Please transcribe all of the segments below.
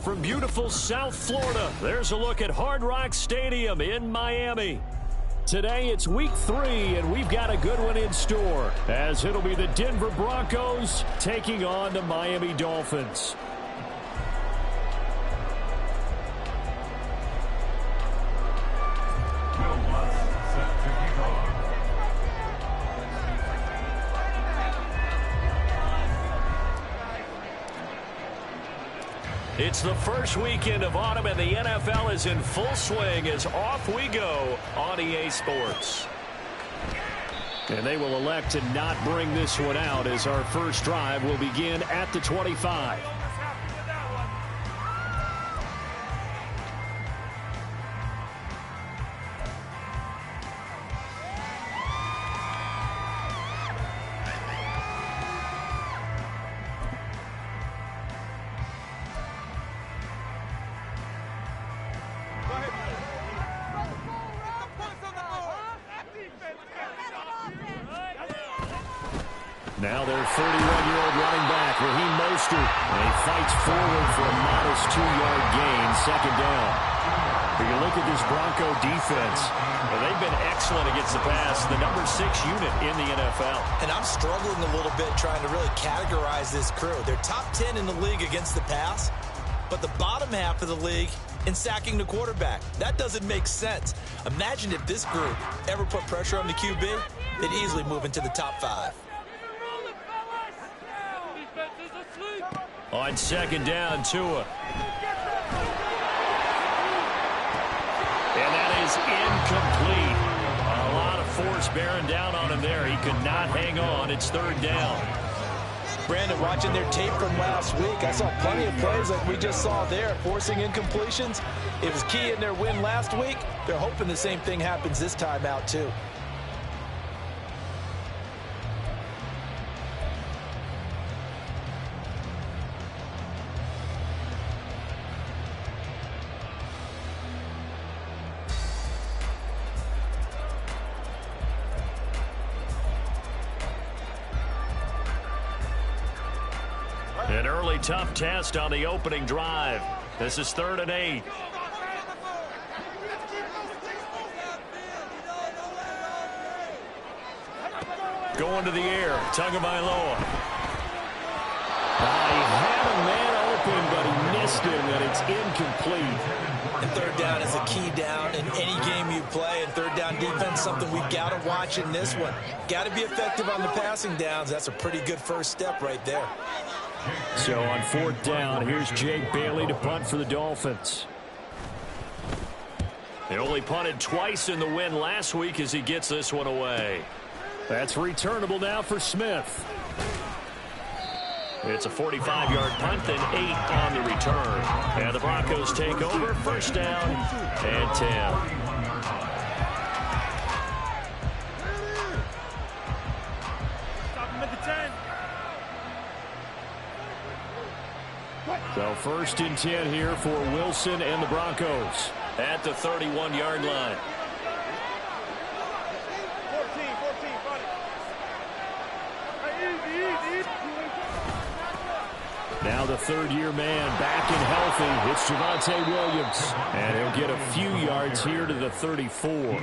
From beautiful South Florida, there's a look at Hard Rock Stadium in Miami. Today it's week 3, and we've got a good one in store, as it'll be the Denver Broncos taking on the Miami Dolphins. It's the first weekend of autumn, and the NFL is in full swing as off we go on EA Sports. And they will elect to not bring this one out, as our first drive will begin at the 25. Now their 31-year-old running back, Raheem Mostert, and he fights forward for a modest 2-yard gain, second down. If you look at this Bronco defense, well, they've been excellent against the pass, the number 6 unit in the NFL. And I'm struggling a little bit trying to really categorize this crew. They're top 10 in the league against the pass, but the bottom half of the league in sacking the quarterback. That doesn't make sense. Imagine if this group ever put pressure on the QB, they'd easily move into the top 5. On second down, Tua. And that is incomplete. A lot of force bearing down on him there. He could not hang on. It's third down. Brandon, watching their tape from last week, I saw plenty of plays like we just saw there, forcing incompletions. It was key in their win last week. They're hoping the same thing happens this time out, too. An early tough test on the opening drive. This is 3rd and 8. Going to the air, Tagovailoa. He had a man open, but he missed him, and it's incomplete. And third down is a key down in any game you play. And third down defense, something we've got to watch in this one. Got to be effective on the passing downs. That's a pretty good first step right there. So on 4th down, here's Jake Bailey to punt for the Dolphins. They only punted twice in the win last week as he gets this one away. That's returnable now for Smith. It's a 45-yard punt, then 8 on the return. And the Broncos take over, first down and 10. So 1st and 10 here for Wilson and the Broncos at the 31-yard line. 14, now the third-year man back and healthy. It's Javonte Williams. And he'll get a few yards here to the 34.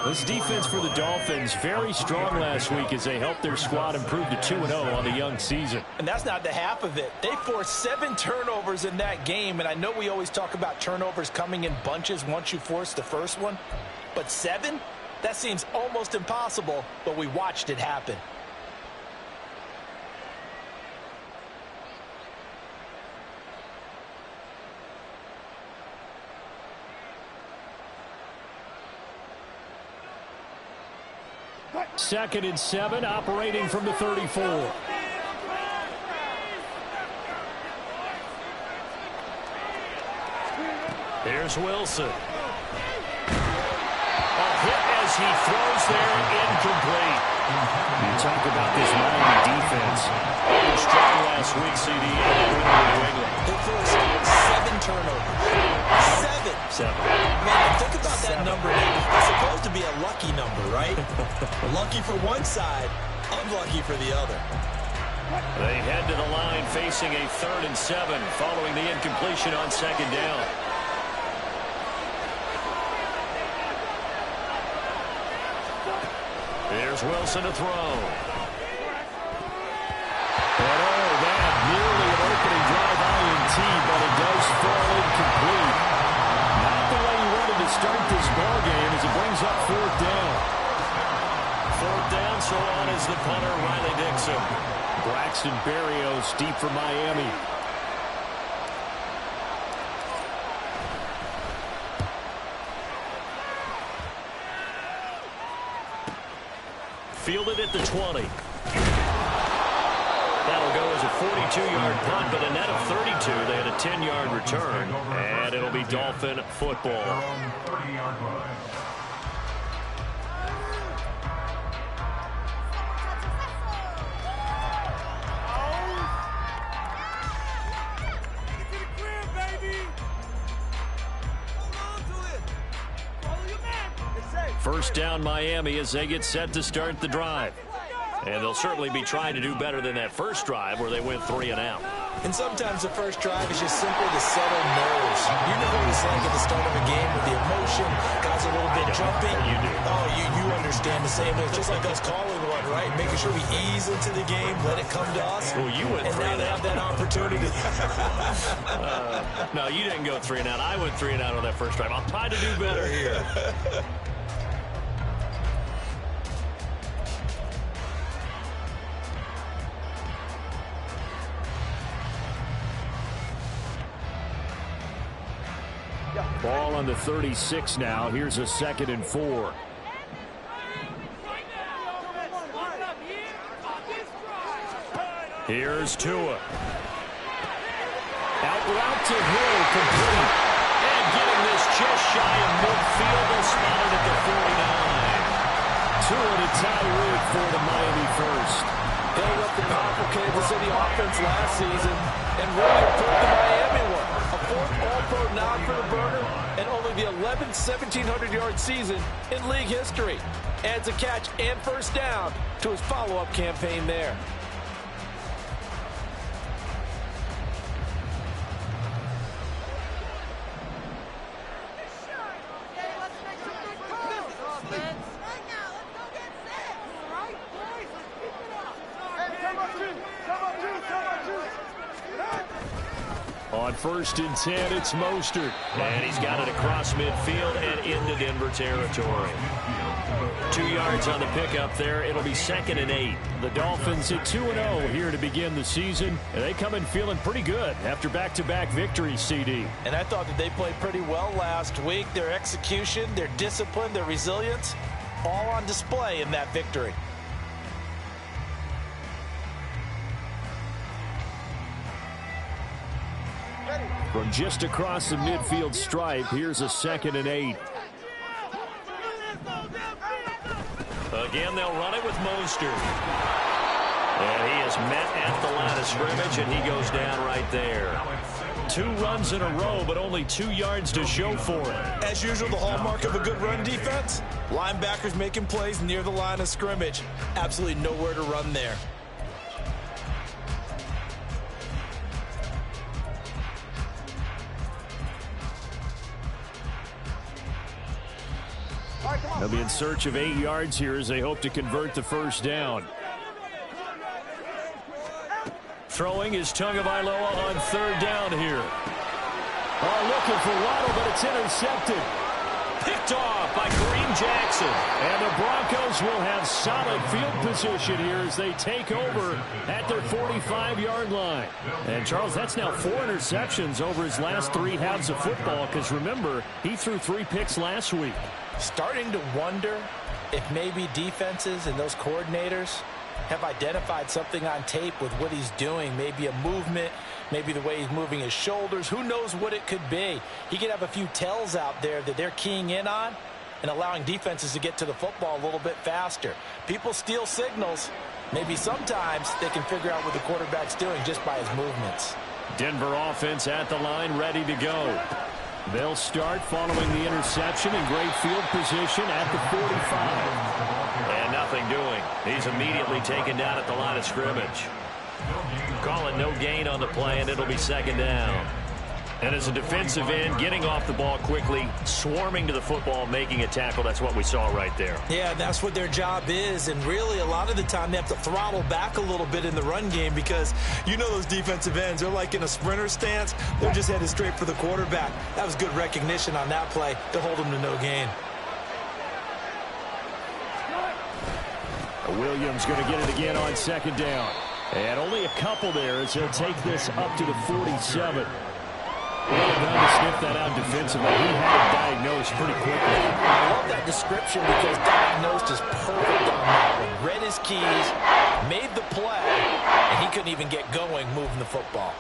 This defense for the Dolphins, very strong last week as they helped their squad improve to 2-0 on the young season. And that's not the half of it. They forced 7 turnovers in that game. And I know we always talk about turnovers coming in bunches once you force the first one. But 7? That seems almost impossible, but we watched it happen. Second and 7, operating from the 34. Here's Wilson. A hit as he throws there, incomplete. You talk about this Miami defense. They were strong last week, CD. They forced 7 turnovers. 7. Man, think about that number. It's supposed to be a lucky number, right? Lucky for one side, unlucky for the other. They head to the line facing a 3rd and 7 following the incompletion on 2nd down. Here's Wilson to throw. And oh, that nearly an opening drive INT, but it does fall incomplete. Not the way he wanted to start this ballgame as it brings up 4th down. 4th down, so on is the punter, Riley Dixon. Braxton Berrios deep for Miami. Fielded at the 20. That'll go as a 42-yard punt, but a net of 32. They had a 10-yard return, and it'll be Dolphin football. First down Miami as they get set to start the drive. And they'll certainly be trying to do better than that first drive where they went 3 and out. And sometimes the first drive is just simply to settle nerves. You know what it's like at the start of a game with the emotion, guys a little bit jumpy. You do. Oh, you understand the same. It's just like us calling one, right? Making sure we ease into the game, let it come to us. Well, you went 3 and out. And now they have that opportunity. No, you didn't go 3 and out. I went 3 and out on that first drive. I'll try to do better here. Ball on the 36 now. Here's a 2nd and 4. Here's Tua. Out route to Hill, complete. And getting this just shy of midfield and spotted at the 49. Tua to Tyreek for the Miami first. Held up the powerful Kansas City offense last season and really improved the Miami one. A 4th All-Pro nod for the burner and only the 11th 1,700-yard season in league history. Adds a catch and first down to his follow-up campaign there. On 1st and 10, it's Mostert. And he's got it across midfield and into Denver territory. 2 yards on the pickup there. It'll be 2nd and 8. The Dolphins at 2-0 here to begin the season. And they come in feeling pretty good after back-to-back victories, CD. And I thought that they played pretty well last week. Their execution, their discipline, their resilience, all on display in that victory. From just across the midfield stripe, here's a 2nd and 8. Again, they'll run it with Mostert. And he is met at the line of scrimmage, and he goes down right there. 2 runs in a row, but only 2 yards to show for it. As usual, the hallmark of a good run defense, linebackers making plays near the line of scrimmage. Absolutely nowhere to run there. They'll be in search of 8 yards here as they hope to convert the first down. Throwing is Tagovailoa on 3rd down here. Oh, looking for Waddle, but it's intercepted. Picked off by Kareem Jackson. And the Broncos will have solid field position here as they take over at their 45-yard line. And, Charles, that's now 4 interceptions over his last 3 halves of football because, remember, he threw 3 picks last week. Starting to wonder if maybe defenses and those coordinators have identified something on tape with what he's doing. Maybe a movement, maybe the way he's moving his shoulders. Who knows what it could be? He could have a few tells out there that they're keying in on and allowing defenses to get to the football a little bit faster. People steal signals. Maybe sometimes they can figure out what the quarterback's doing just by his movements. Denver offense at the line, ready to go. They'll start following the interception in great field position at the 45. And nothing doing. He's immediately taken down at the line of scrimmage. Call it no gain on the play, and it'll be second down. And as a defensive end, getting off the ball quickly, swarming to the football, making a tackle, that's what we saw right there. Yeah, that's what their job is. And really, a lot of the time, they have to throttle back a little bit in the run game because you know those defensive ends, they're like in a sprinter stance. They're just headed straight for the quarterback. That was good recognition on that play to hold them to no gain. Williams going to get it again on second down. And only a couple there as he'll take this up to the 47. Well done to sniff that out defensively. He had it diagnosed pretty quickly. I love that description because diagnosed is perfect on that one. Read his keys, made the play, and he couldn't even get going moving the football.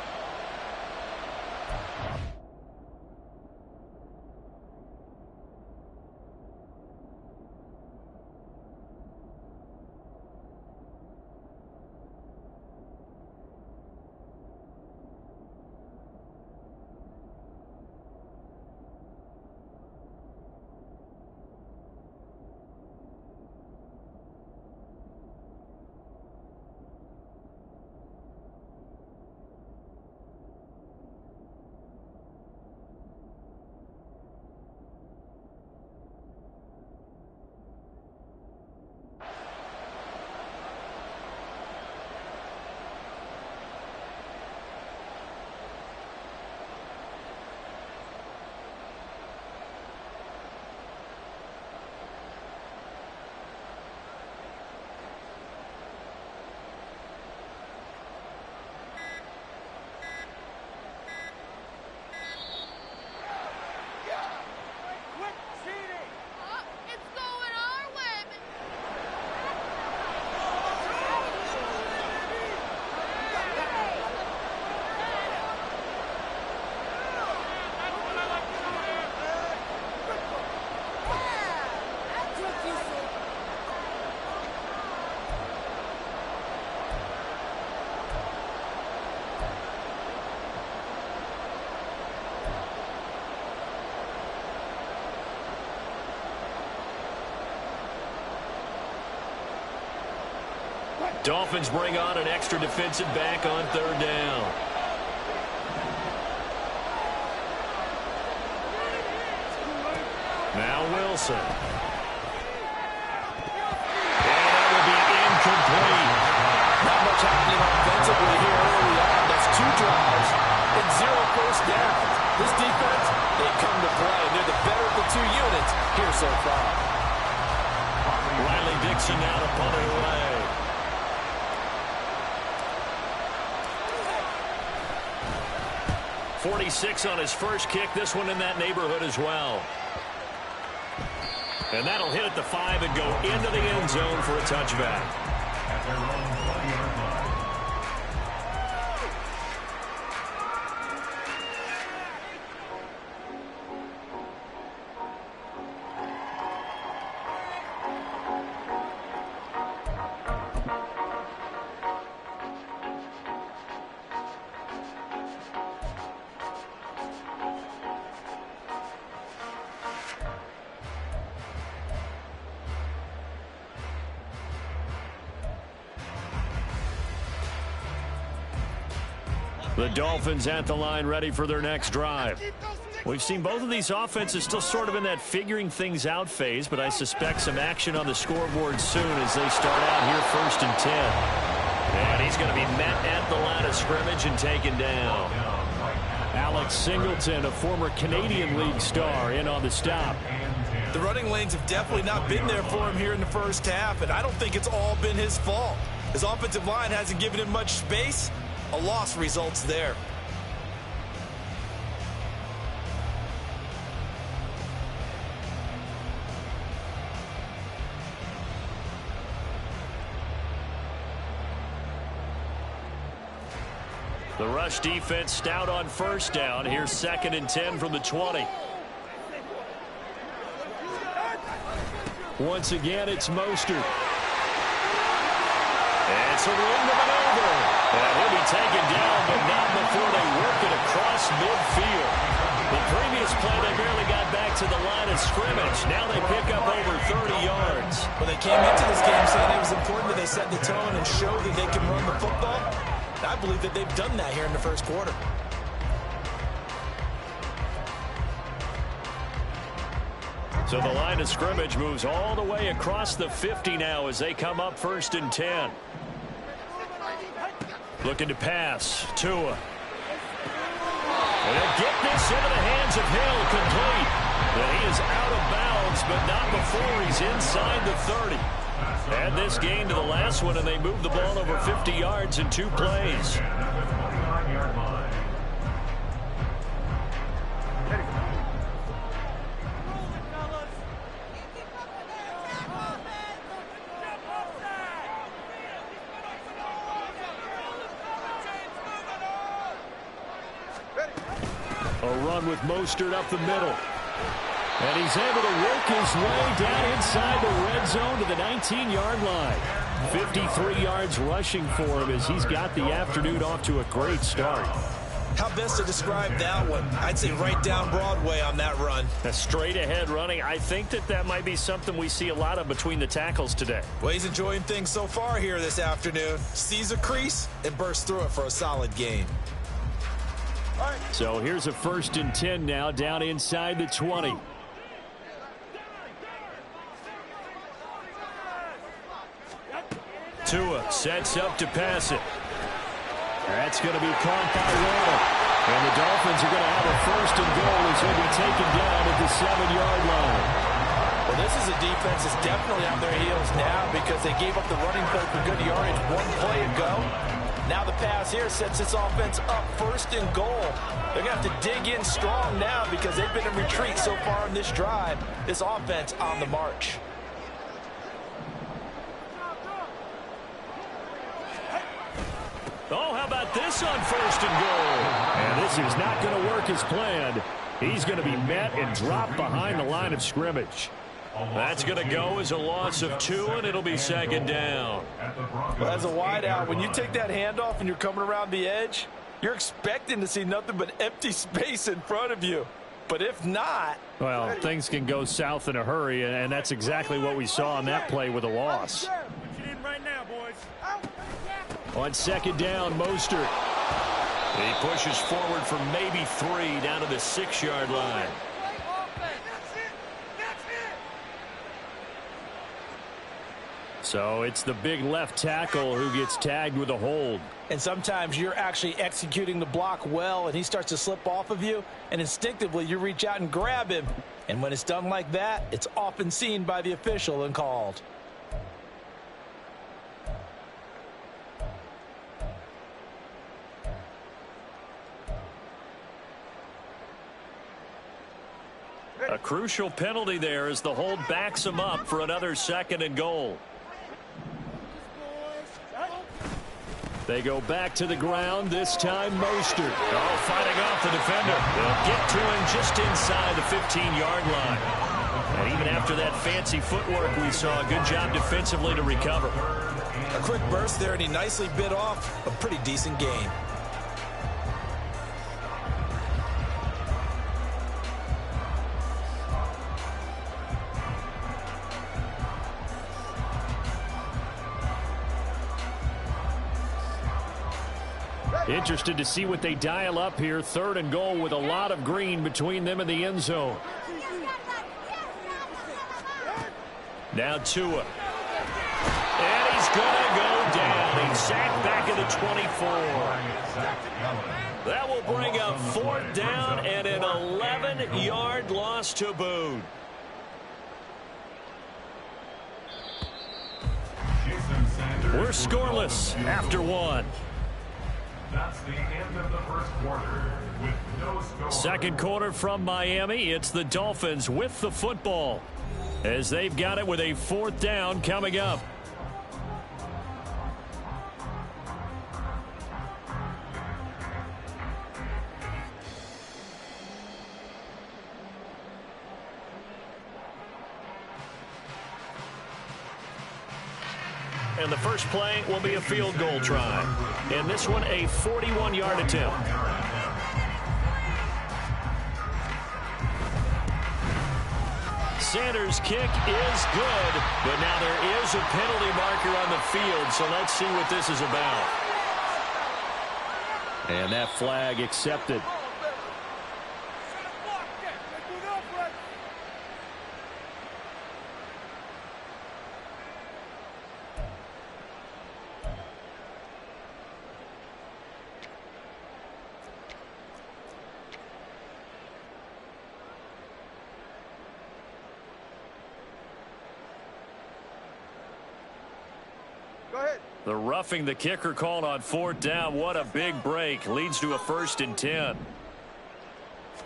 Dolphins bring on an extra defensive back on third down. Now Wilson. And that will be incomplete. Not much happening offensively here early on. That's 2 drives and 0 first downs. This defense, they come to play. They're the better of the 2 units here so far. Riley Dixon now to punt it away. 46 on his first kick. This one in that neighborhood as well. And that'll hit at the 5 and go into the end zone for a touchback. The Dolphins at the line ready for their next drive. We've seen both of these offenses still sort of in that figuring things out phase, but I suspect some action on the scoreboard soon as they start out here 1st and 10. And he's going to be met at the line of scrimmage and taken down. Alex Singleton, a former Canadian League star, in on the stop. The running lanes have definitely not been there for him here in the first half, and I don't think it's all been his fault. His offensive line hasn't given him much space. A loss results there. The rush defense stout on first down. Here's 2nd and 10 from the 20. Once again, it's Mostert. It's a room to maneuver. And he'll be taken down, but not before they work it across midfield. The previous play, they barely got back to the line of scrimmage. Now they pick up over 30 yards. Well, they came into this game saying it was important that they set the tone and show that they can run the football. believe that they've done that here in the first quarter. So the line of scrimmage moves all the way across the 50 now as they come up 1st and 10. Looking to pass. Tua. And they'll get this into the hands of Hill, complete. And he is out of bounds, but not before he's inside the 30. Add this gain to the last one, and they move the ball over 50 yards in 2 plays. A run with Mostert up the middle. And he's able to work his way down inside the red zone to the 19-yard line. 53 yards rushing for him as he's got the afternoon off to a great start. How best to describe that one? I'd say right down Broadway on that run. A straight ahead running. I think that might be something we see a lot of between the tackles today. Well, he's enjoying things so far here this afternoon. Sees a crease and bursts through it for a solid gain. So here's a 1st and 10 now down inside the 20. Tua sets up to pass it. That's going to be caught by Waddle. And the Dolphins are going to have a 1st and goal as he'll be taken down at the 7-yard line. Well, this is a defense that's definitely on their heels now because they gave up the running play for good yardage 1 play ago. Now the pass here sets this offense up 1st and goal. They're going to have to dig in strong now because they've been in retreat so far in this drive. This offense on the march. Oh, how about this on 1st and goal? And this is not going to work as planned. He's going to be met and dropped behind the line of scrimmage. That's going to go as a loss of 2, and it'll be 2nd down. Well, as a wideout, when you take that handoff and you're coming around the edge, you're expecting to see nothing but empty space in front of you. But if not... Well, things can go south in a hurry, and that's exactly what we saw on that play with a loss. On 2nd down, Mostert. He pushes forward for maybe 3 down to the 6-yard line. So it's the big left tackle who gets tagged with a hold. And sometimes you're actually executing the block well, and he starts to slip off of you, and instinctively you reach out and grab him. And when it's done like that, it's often seen by the official and called. A crucial penalty there as the hold backs him up for another 2nd and goal. They go back to the ground, this time Mostert. Oh, fighting off the defender. They'll get to him just inside the 15-yard line. And even after that fancy footwork, we saw a good job defensively to recover. A quick burst there, and he nicely bit off a pretty decent gain. Interested to see what they dial up here. 3rd and goal with a lot of green between them and the end zone. Now Tua. And he's going to go down. He's sacked back at the 24. That will bring up 4th down and an 11-yard loss to boot. We're scoreless after 1. That's the end of the first quarter with no score. 2nd quarter from Miami. It's the Dolphins with the football as they've got it with a 4th down coming up. And the first play will be a field goal try. And this one, a 41-yard attempt. Sanders' kick is good, but now there is a penalty marker on the field, so let's see what this is about. And that flag accepted. The roughing the kicker called on 4th down. What a big break. Leads to a 1st and 10.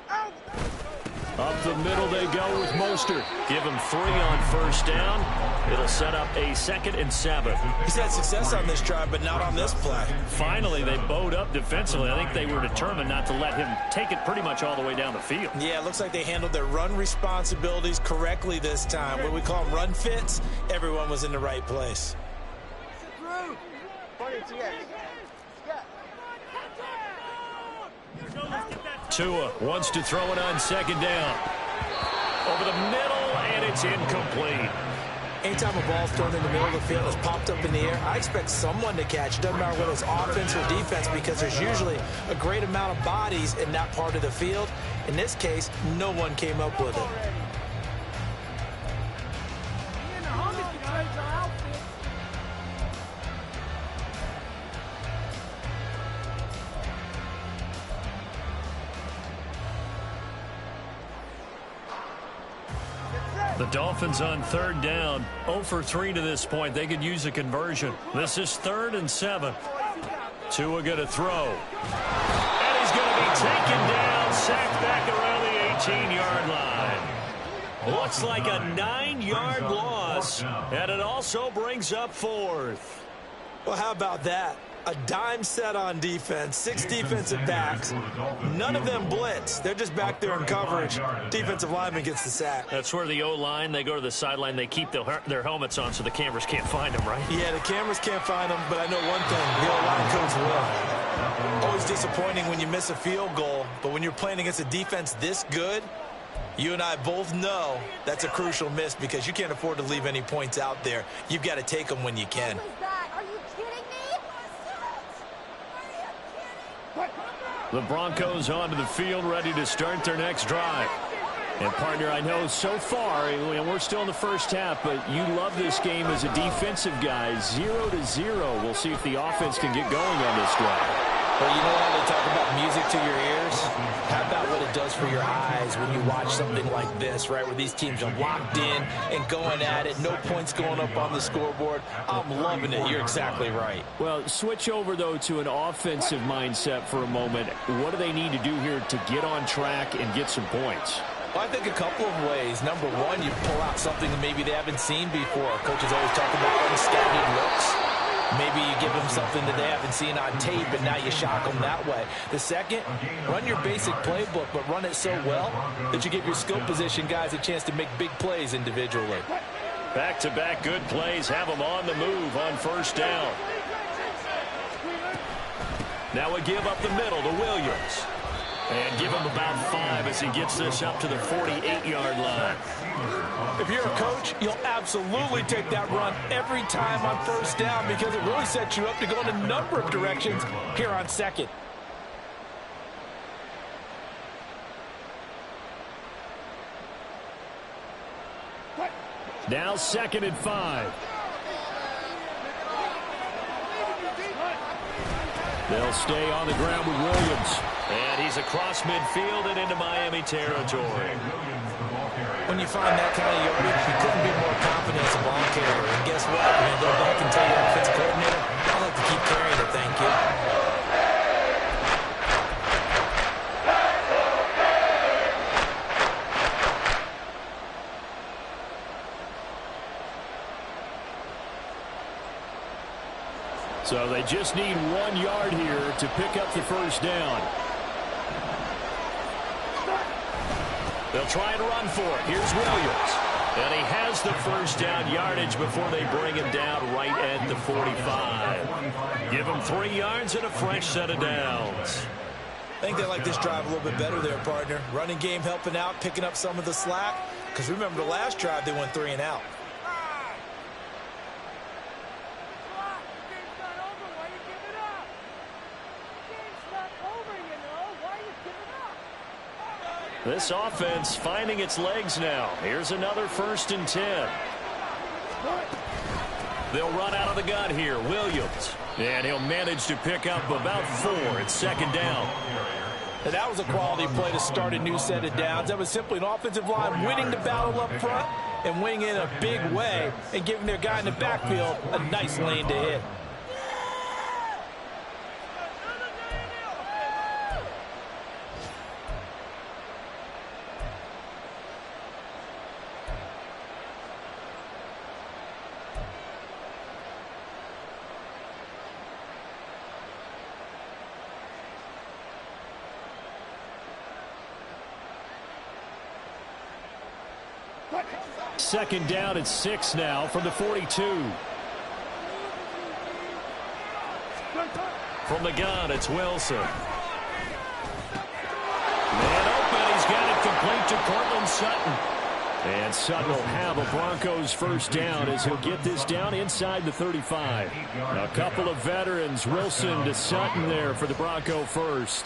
Up the middle they go with Mostert. Give him 3 on 1st down. It'll set up a 2nd and 7. He's had success on this drive, but not on this play. Finally, they bowed up defensively. I think they were determined not to let him take it pretty much all the way down the field. Yeah, it looks like they handled their run responsibilities correctly this time. What we call them run fits, everyone was in the right place. Tua wants to throw it on 2nd down. Over the middle, and it's incomplete. Anytime a ball's thrown in the middle of the field, it's popped up in the air, I expect someone to catch. It doesn't matter whether it's offense or defense, because there's usually a great amount of bodies in that part of the field. In this case, no one came up with it. The Dolphins on 3rd down. 0 for 3 to this point. They could use a conversion. This is 3rd and 7. Tua going to throw. And he's going to be taken down, sacked back around the 18-yard line. Looks like a 9-yard loss, and it also brings up 4th. Well, how about that? A dime set on defense, 6 defensive backs. None of them blitz. They're just back there in coverage. Defensive lineman gets the sack. That's where the O-line, they go to the sideline, they keep their helmets on so the cameras can't find them, right? Yeah, the cameras can't find them, but I know one thing. The O-line coach will. Always disappointing when you miss a field goal, but when you're playing against a defense this good, you and I both know that's a crucial miss because you can't afford to leave any points out there. You've got to take them when you can. The Broncos onto the field, ready to start their next drive. And, partner, I know so far, and we're still in the first half, but you love this game as a defensive guy. 0-0. We'll see if the offense can get going on this drive. Well, you know how they talk about music to your ears? How about what it does for your eyes when you watch something like this, right, where these teams are locked in and going at it, no points going up on the scoreboard? I'm loving it. You're exactly right. Well, switch over, though, to an offensive mindset for a moment. What do they need to do here to get on track and get some points? Well, I think a couple of ways. Number one, you pull out something that maybe they haven't seen before. Coaches always talk about unscattered looks. Maybe you give them something that they haven't seen on tape, and now you shock them that way. The second, run your basic playbook, but run it so well that you give your skill position guys a chance to make big plays individually. Back-to-back good plays have them on the move on 1st down. Now we give up the middle to Williams. And give him about 5 as he gets this up to the 48-yard line. If you're a coach, you'll absolutely take that run every time on 1st down because it really sets you up to go in a number of directions here on 2nd. Now 2nd and 5. They'll stay on the ground with Williams. And he's across midfield and into Miami territory. When you find that kind of yardage, you couldn't be more confident as a ball carrier. And guess what? You're going to go back and tell your offensive coordinator, I'd like to keep carrying it, thank you. So they just need 1 yard here to pick up the 1st down. They'll try and run for it. Here's Williams. And he has the 1st down yardage before they bring him down right at the 45. Give him 3 yards and a fresh set of downs. I think they like this drive a little bit better there, partner. Running game helping out, picking up some of the slack. Because remember, the last drive they went 3 and out. This offense finding its legs now. Here's another 1st and 10. They'll run out of the gun here. Williams. And he'll manage to pick up about 4 at 2nd down. And that was a quality play to start a new set of downs. That was simply an offensive line winning the battle up front and winning in a big way and giving their guy in the backfield a nice lane to hit. Second down at 6 now from the 42. From the gun, it's Wilson. Man open, he's got it complete to Cortland Sutton. And Sutton will have a Broncos 1st down as he'll get this down inside the 35. A couple of veterans, Wilson to Sutton there for the Bronco 1st.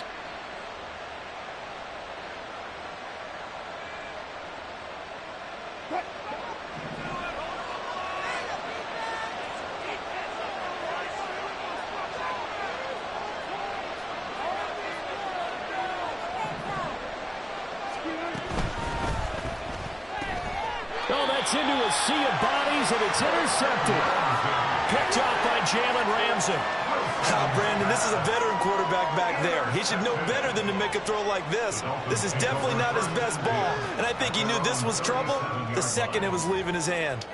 Into a sea of bodies, and it's intercepted. Picked off by Jalen Ramsey. Brandon, this is a veteran quarterback back there. He should know better than to make a throw like this. This is definitely not his best ball, and I think he knew this was trouble the second it was leaving his hand.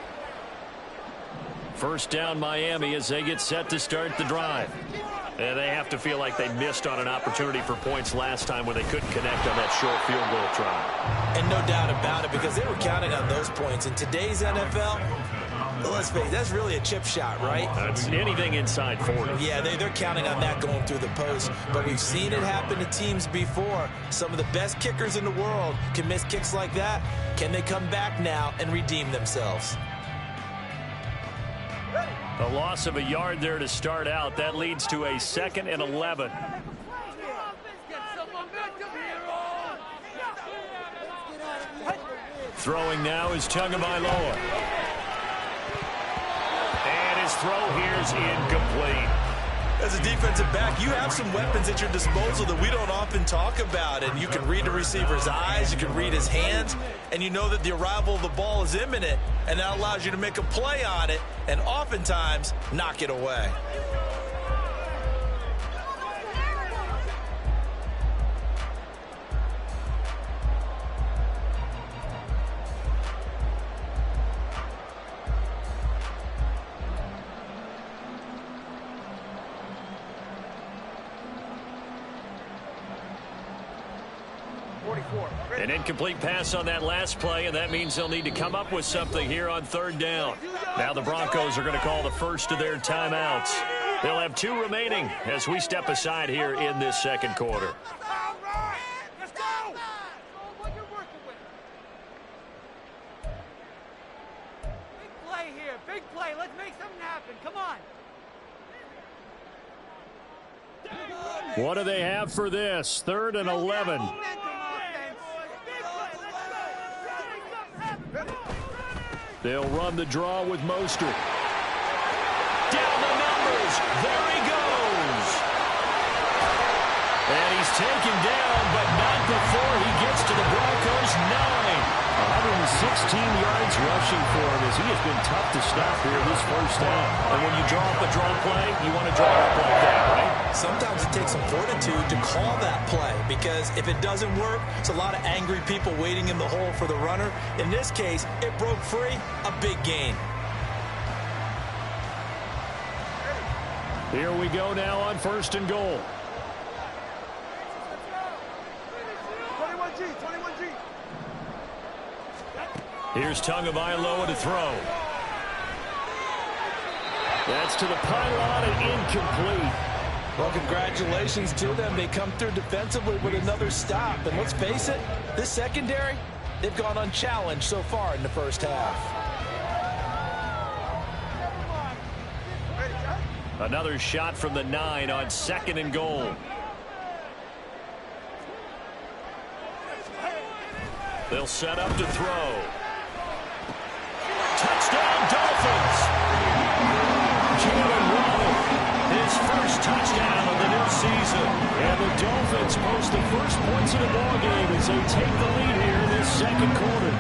1st down Miami as they get set to start the drive. And they have to feel like they missed on an opportunity for points last time when they couldn't connect on that short field goal try. And no doubt about it, because they were counting on those points. In today's NFL, let's face it, that's really a chip shot, right? That's anything inside 40. Yeah, they're counting on that going through the post. But we've seen it happen to teams before. Some of the best kickers in the world can miss kicks like that. Can they come back now and redeem themselves? A loss of a yard there to start out. That leads to a 2nd and 11. Throwing now is Tagovailoa. And his throw here's incomplete. As a defensive back, you have some weapons at your disposal that we don't often talk about. And you can read the receiver's eyes, you can read his hands, and you know that the arrival of the ball is imminent, and that allows you to make a play on it and oftentimes knock it away. An incomplete pass on that last play, and that means they'll need to come up with something here on 3rd down. Now the Broncos are going to call the first of their timeouts. They'll have 2 remaining as we step aside here in this 2nd quarter. Let's go! Big play here, big play. Let's make something happen. Come on. What do they have for this? 3rd and 11. They'll run the draw with Mostert. Down the numbers. There he goes. And he's taken down, but not before he gets to the Broncos' 9. 116 yards rushing for him as he has been tough to stop here this 1st half. And when you draw up a draw play, you want to draw it up like that, right? Sometimes it takes some fortitude to call that play, because if it doesn't work, it's a lot of angry people waiting in the hole for the runner. In this case, it broke free, a big gain. Here we go now on 1st and goal. 21G, 21G. Here's Tagovailoa to throw. That's to the pylon and incomplete. Well, congratulations to them. They come through defensively with another stop. And let's face it, this secondary, they've gone unchallenged so far in the 1st half. Another shot from the 9 on 2nd and goal. They'll set up to throw. Touchdown, Dolphins! Jalen Waddle, his first touchdown of the new season. And the Dolphins post the first points of the ballgame as they take the lead here in this second quarter.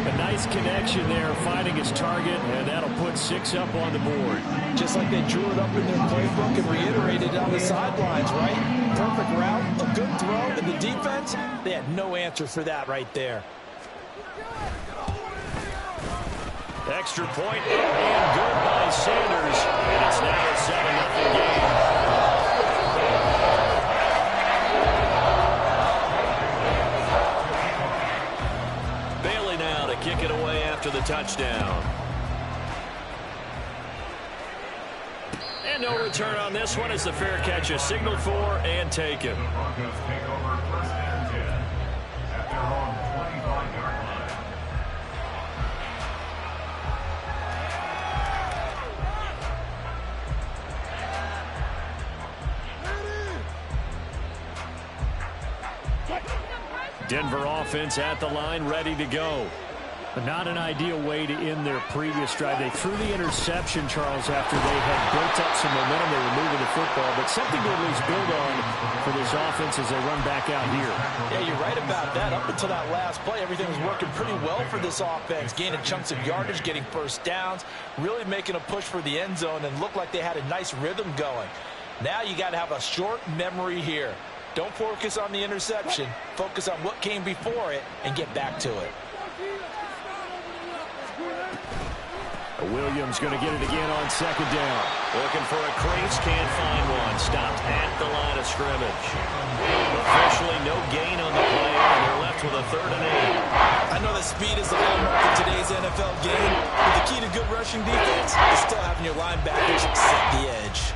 A nice connection there, finding his target, and that'll put 6 up on the board. Just like they drew it up in their playbook and reiterated on the sidelines, right? Perfect route, a good throw, and the defense, they had no answer for that right there. Extra point, and good by Sanders, and it's now a 7-0 game. Bailey now to kick it away after the touchdown. And no return on this one as the fair catch is signaled for and taken. Broncos take over 1st and 10 at their own 25-yard line. Denver offense at the line, ready to go. But not an ideal way to end their previous drive. They threw the interception, Charles, after they had built up some momentum. They were moving the football, but something to at least build on for this offense as they run back out here. Yeah, you're right about that. Up until that last play, everything was working pretty well for this offense. Gaining chunks of yardage, getting first downs, really making a push for the end zone, and looked like they had a nice rhythm going. Now you got to have a short memory here. Don't focus on the interception. Focus on what came before it and get back to it. Williams going to get it again on 2nd down. Looking for a crease, can't find one. Stopped at the line of scrimmage. Officially no gain on the play, and they're left with a 3rd and 8. I know that speed is the hallmark of today's NFL game, but the key to good rushing defense is still having your linebackers set the edge.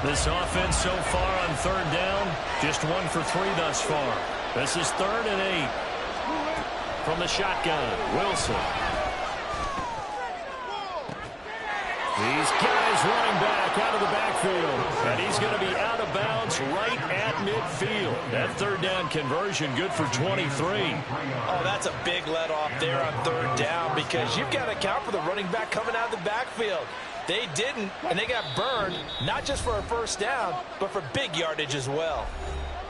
This offense so far on 3rd down, just 1 for 3 thus far. This is 3rd and 8. From the shotgun, Wilson. These guys running back out of the backfield. And he's going to be out of bounds right at midfield. That 3rd down conversion good for 23. Oh, that's a big let off there on 3rd down because you've got to account for the running back coming out of the backfield. They didn't, and they got burned, not just for a 1st down, but for big yardage as well.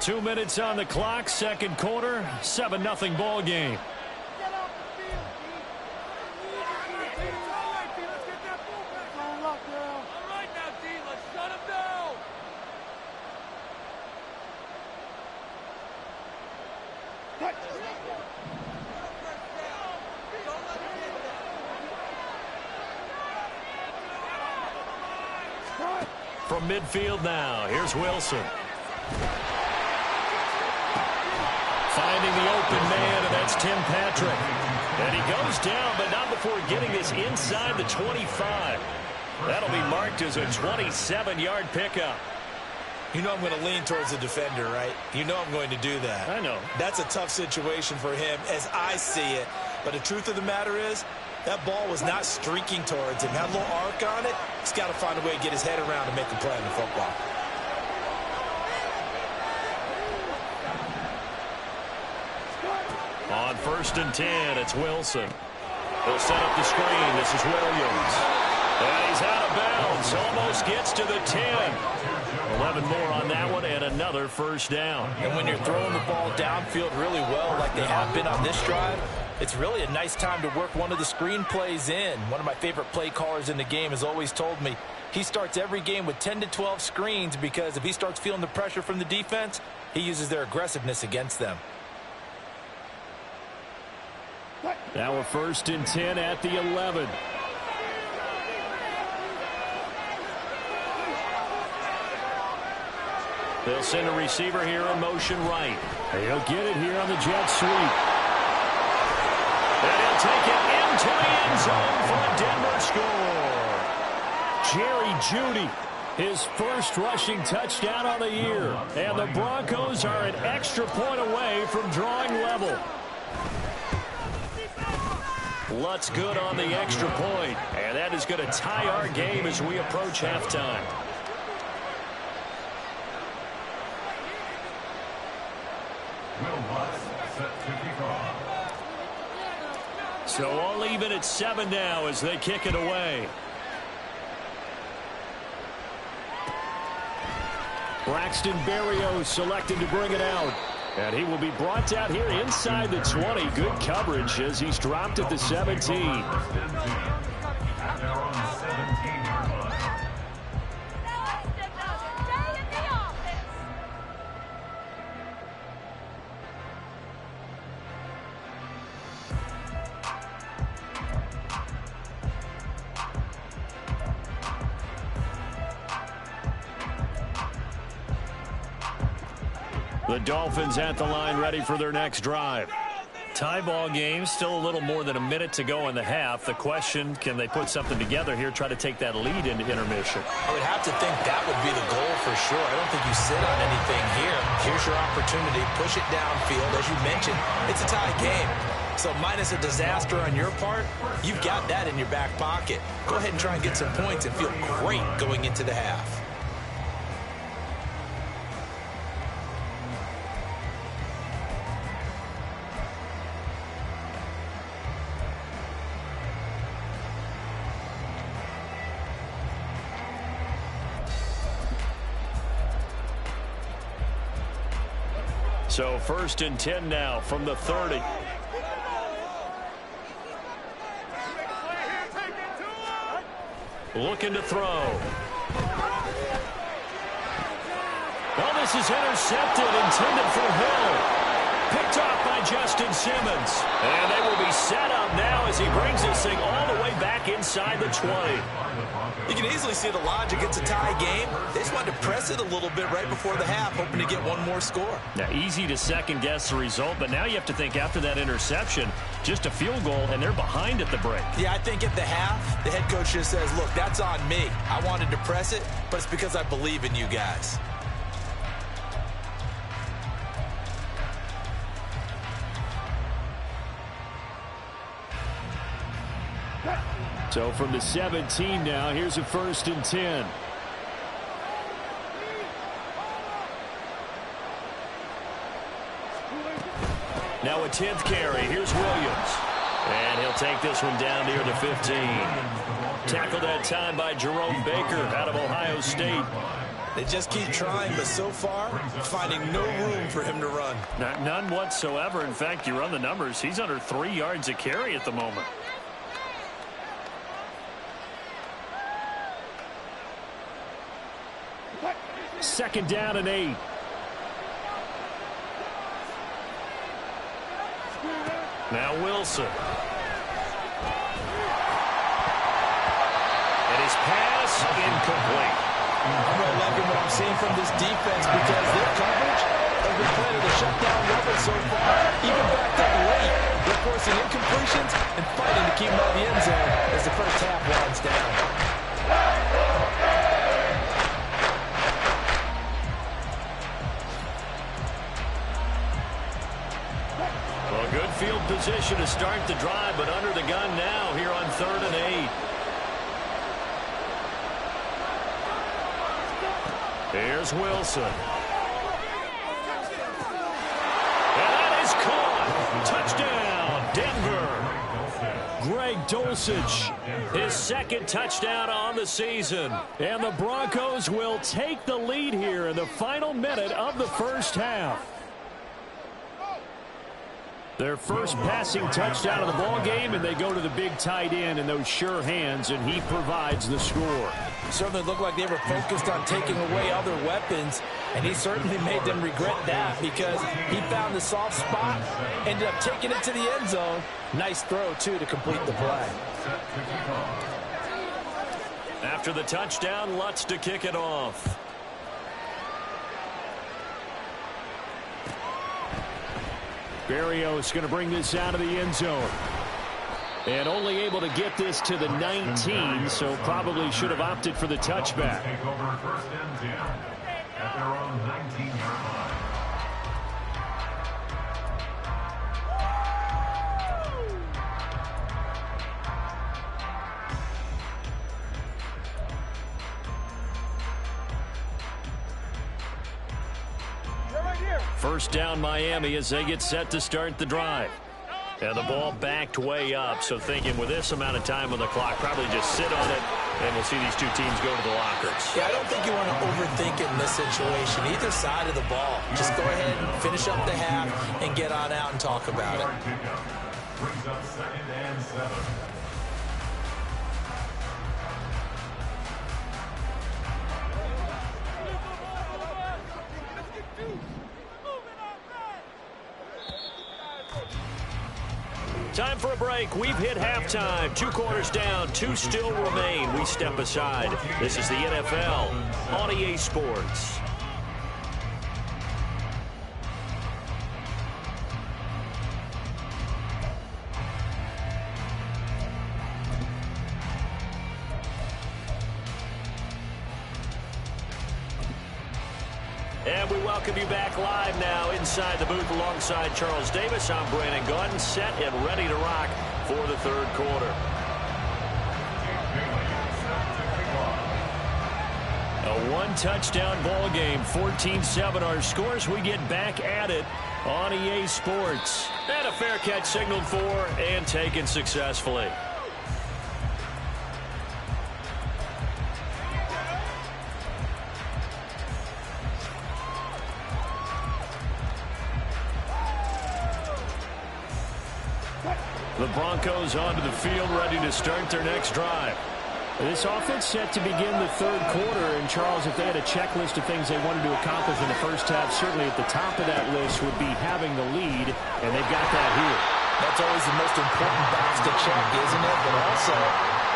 2 minutes on the clock, 2nd quarter, 7-0 ball game. From midfield now, here's Wilson. Finding the open man, and that's Tim Patrick. And he goes down, but not before getting this inside the 25. That'll be marked as a 27-yard pickup. You know I'm going to lean towards the defender, right? You know I'm going to do that. I know. That's a tough situation for him as I see it. But the truth of the matter is, that ball was not streaking towards him. Had a little arc on it. He's got to find a way to get his head around and make a play on the football. On 1st and 10, it's Wilson. He'll set up the screen. This is Williams. And he's out of bounds. Almost gets to the 10. 11 more on that one, and another 1st down. And when you're throwing the ball downfield really well like they have been on this drive, it's really a nice time to work one of the screen plays in. One of my favorite play callers in the game has always told me he starts every game with 10 to 12 screens because if he starts feeling the pressure from the defense, he uses their aggressiveness against them. Now a 1st and 10 at the 11. They'll send a receiver here in motion right. He'll get it here on the jet sweep. And he'll take it into the end zone for a Denver score. Jerry Jeudy, his first rushing touchdown on the year. And the Broncos are an extra point away from drawing level. Lutz good on the extra point. And that is going to tie our game as we approach halftime. So all even at 7 now as they kick it away. Braxton Berrios selected to bring it out. And he will be brought out here inside the 20. Good coverage as he's dropped at the 17. The Dolphins at the line ready for their next drive. Tie ball game, still a little more than a minute to go in the half. The question, can they put something together here, try to take that lead into intermission? I would have to think that would be the goal for sure. I don't think you sit on anything here. Here's your opportunity. Push it downfield. As you mentioned, it's a tie game. So minus a disaster on your part, you've got that in your back pocket. Go ahead and try and get some points and feel great going into the half. So 1st and 10 now from the 30. Looking to throw. Well, this is intercepted, intended for Hill. Picked off by Justin Simmons. And they will be set up now as he brings this thing all the way back inside the 20. You can easily see the logic. It's a tie game. They just wanted to press it a little bit right before the half, hoping to get one more score. Now, easy to second-guess the result, but now you have to think after that interception, just a field goal, and they're behind at the break. Yeah, I think at the half, the head coach just says, look, that's on me. I wanted to press it, but it's because I believe in you guys. So from the 17 now, here's a 1st and 10. Now a 10th carry. Here's Williams. And he'll take this one down near the 15. Tackled that time by Jerome Baker out of Ohio State. They just keep trying, but so far, finding no room for him to run. None whatsoever. In fact, you run the numbers. He's under 3 yards a carry at the moment. Second down and 8. Now Wilson. And his pass incomplete. I'm really liking what I'm seeing from this defense because their coverage has been playing at a shutdown level so far. Even backed up late, they're forcing incompletions and fighting to keep them out of the end zone as the first half winds down. Good field position to start the drive, but under the gun now here on 3rd and 8. Here's Wilson. And that is caught. Touchdown, Denver. Greg Dulcich, his 2nd touchdown on the season. And the Broncos will take the lead here in the final minute of the first half. Their first passing touchdown of the ball game, and they go to the big tight end in those sure hands, and he provides the score. Certainly looked like they were focused on taking away other weapons, and he certainly made them regret that because he found the soft spot, ended up taking it to the end zone. Nice throw, too, to complete the play. After the touchdown, Lutz to kick it off. Berrios going to bring this out of the end zone. And only able to get this to the 19, so probably should have opted for the touchback. Take over 1st and 10 at their own 19-yard line. First down Miami as they get set to start the drive. And the ball backed way up, so thinking with this amount of time on the clock, probably just sit on it, and we'll see these two teams go to the lockers. Yeah, I don't think you want to overthink it in this situation. Either side of the ball. Just go ahead and finish up the half and get on out and talk about it. Brings up 2nd and 7. Time for a break. We've hit halftime. 2 quarters down. 2 still remain. We step aside. This is the NFL on EA Sports. And we welcome you back live now inside the booth alongside Charles Davis. I'm Brandon Gaudin, set and ready to rock for the 3rd quarter. A 1-touchdown ball game, 14-7 our scores. We get back at it on EA Sports. And a fair catch signaled for and taken successfully. The Broncos onto the field, ready to start their next drive. This offense set to begin the 3rd quarter, and Charles, if they had a checklist of things they wanted to accomplish in the first half, certainly at the top of that list would be having the lead, and they've got that here. That's always the most important box to check, isn't it? But also,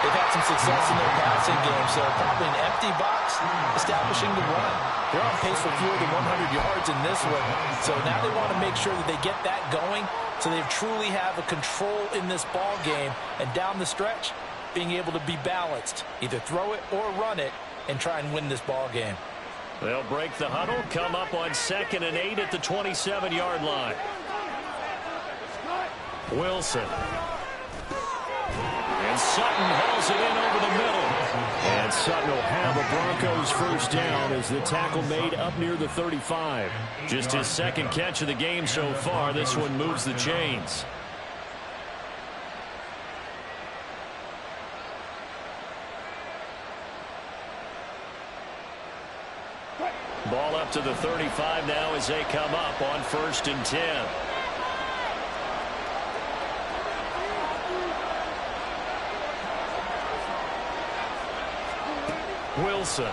they've had some success in their passing game, so probably an empty box establishing the run. They're on pace for fewer than 100 yards in this one, so now they want to make sure that they get that going so they truly have a control in this ball game, and down the stretch, being able to be balanced, either throw it or run it, and try and win this ball game. They'll break the huddle, come up on 2nd and 8 at the 27-yard line. Wilson. And Sutton hauls it in over the middle. And Sutton will have a Broncos first down as the tackle made up near the 35. Just his 2nd catch of the game so far. This one moves the chains. Ball up to the 35 now as they come up on 1st and 10. Wilson.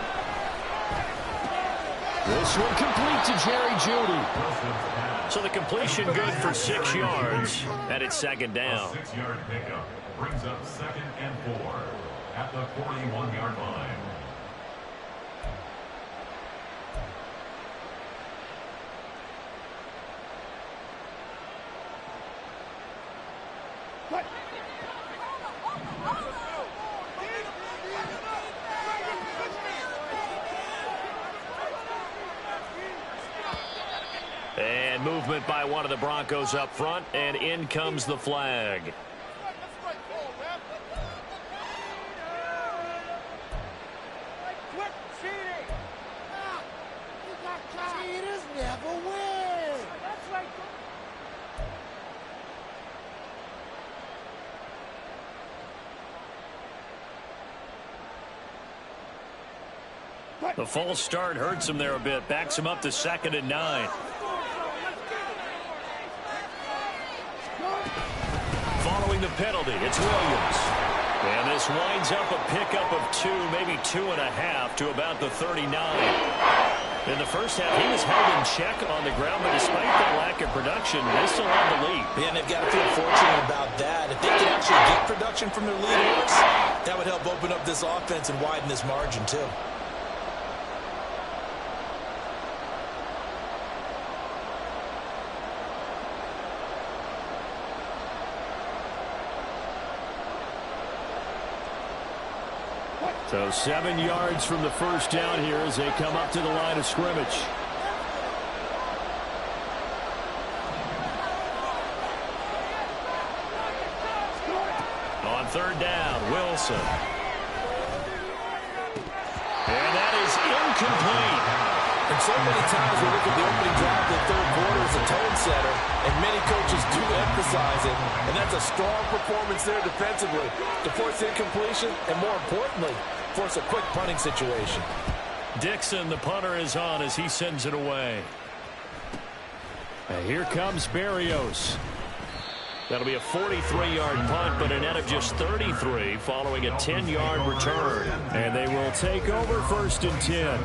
This one complete to Jerry Jeudy. So the completion good for 6 yards, and it's 2nd down. A 6-yard pickup brings up 2nd and 4 at the 41-yard line. And movement by one of the Broncos up front, and in comes the flag. Cheaters never win. That's right. The false start hurts him there a bit, backs him up to 2nd and 9. Following the penalty, it's Williams. And this winds up a pickup of 2, maybe 2.5 to about the 39. In the first half, he was held in check on the ground, but despite that lack of production, they still have the lead. Yeah, and they've got to feel fortunate about that. If they can actually get production from their leaders, that would help open up this offense and widen this margin, too. So 7 yards from the first down here as they come up to the line of scrimmage. On 3rd down, Wilson. And that is incomplete. And so many times we look at the opening drive of the third quarter as a tone setter, and many coaches do emphasize it, and that's a strong performance there defensively to force incompletion and, more importantly, force a quick punting situation. Dixon, the punter, is on as he sends it away. And here comes Berrios. That'll be a 43-yard punt, but a net of just 33 following a 10-yard return. And they will take over 1st and 10.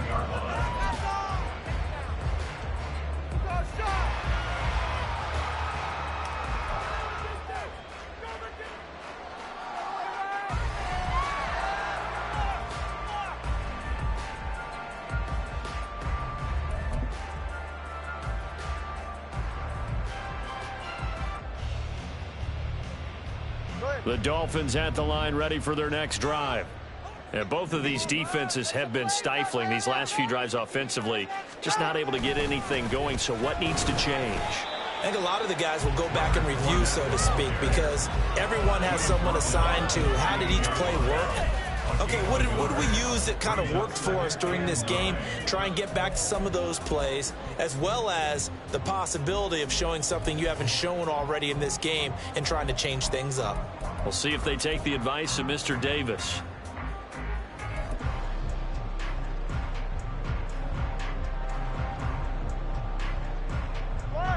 The Dolphins at the line, ready for their next drive. And both of these defenses have been stifling these last few drives offensively. Just not able to get anything going, so what needs to change? I think a lot of the guys will go back and review, so to speak, because everyone has someone assigned to how did each play work. Okay, what did we use that kind of worked for us during this game? Try and get back to some of those plays, as well as the possibility of showing something you haven't shown already in this game and trying to change things up. We'll see if they take the advice of Mr. Davis.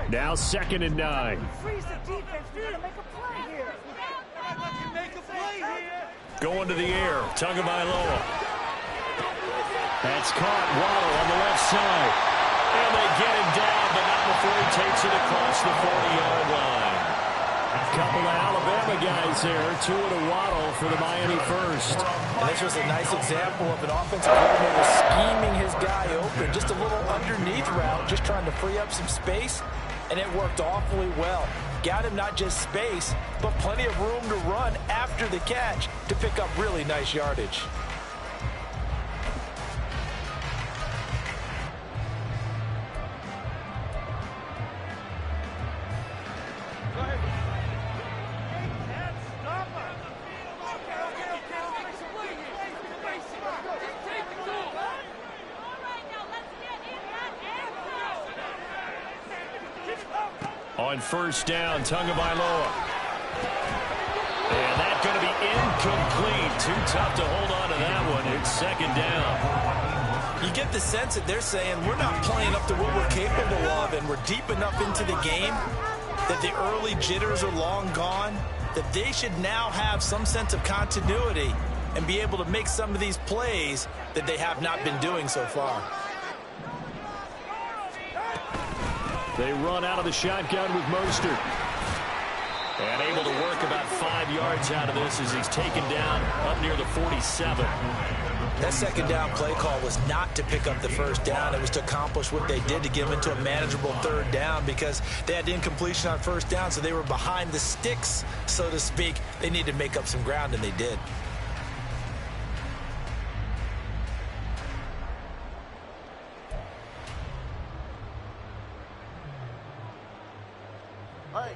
Now 2nd and 9. Freeze the defense. We gotta make a play here. Make a play here. Going to the air. Tagovailoa. That's caught. Waddle on the left side. And they get him down, but not before he takes it across the 40-yard line. A couple of Alabama guys there. Tua to Waddle for the Miami first. And this was a nice example of an offensive coordinator scheming his guy open. Just a little underneath route, just trying to free up some space. And it worked awfully well. Got him not just space, but plenty of room to run after the catch to pick up really nice yardage. On 1st down, Tagovailoa. And that's going to be incomplete. Too tough to hold on to that one. It's 2nd down. You get the sense that they're saying we're not playing up to what we're capable of, and we're deep enough into the game that the early jitters are long gone, that they should now have some sense of continuity and be able to make some of these plays that they have not been doing so far. They run out of the shotgun with Mostert. And able to work about 5 yards out of this as he's taken down up near the 47. That 2nd down play call was not to pick up the 1st down. It was to accomplish what they did to get them into a manageable 3rd down because they had incompletion on 1st down, so they were behind the sticks, so to speak. They needed to make up some ground, and they did.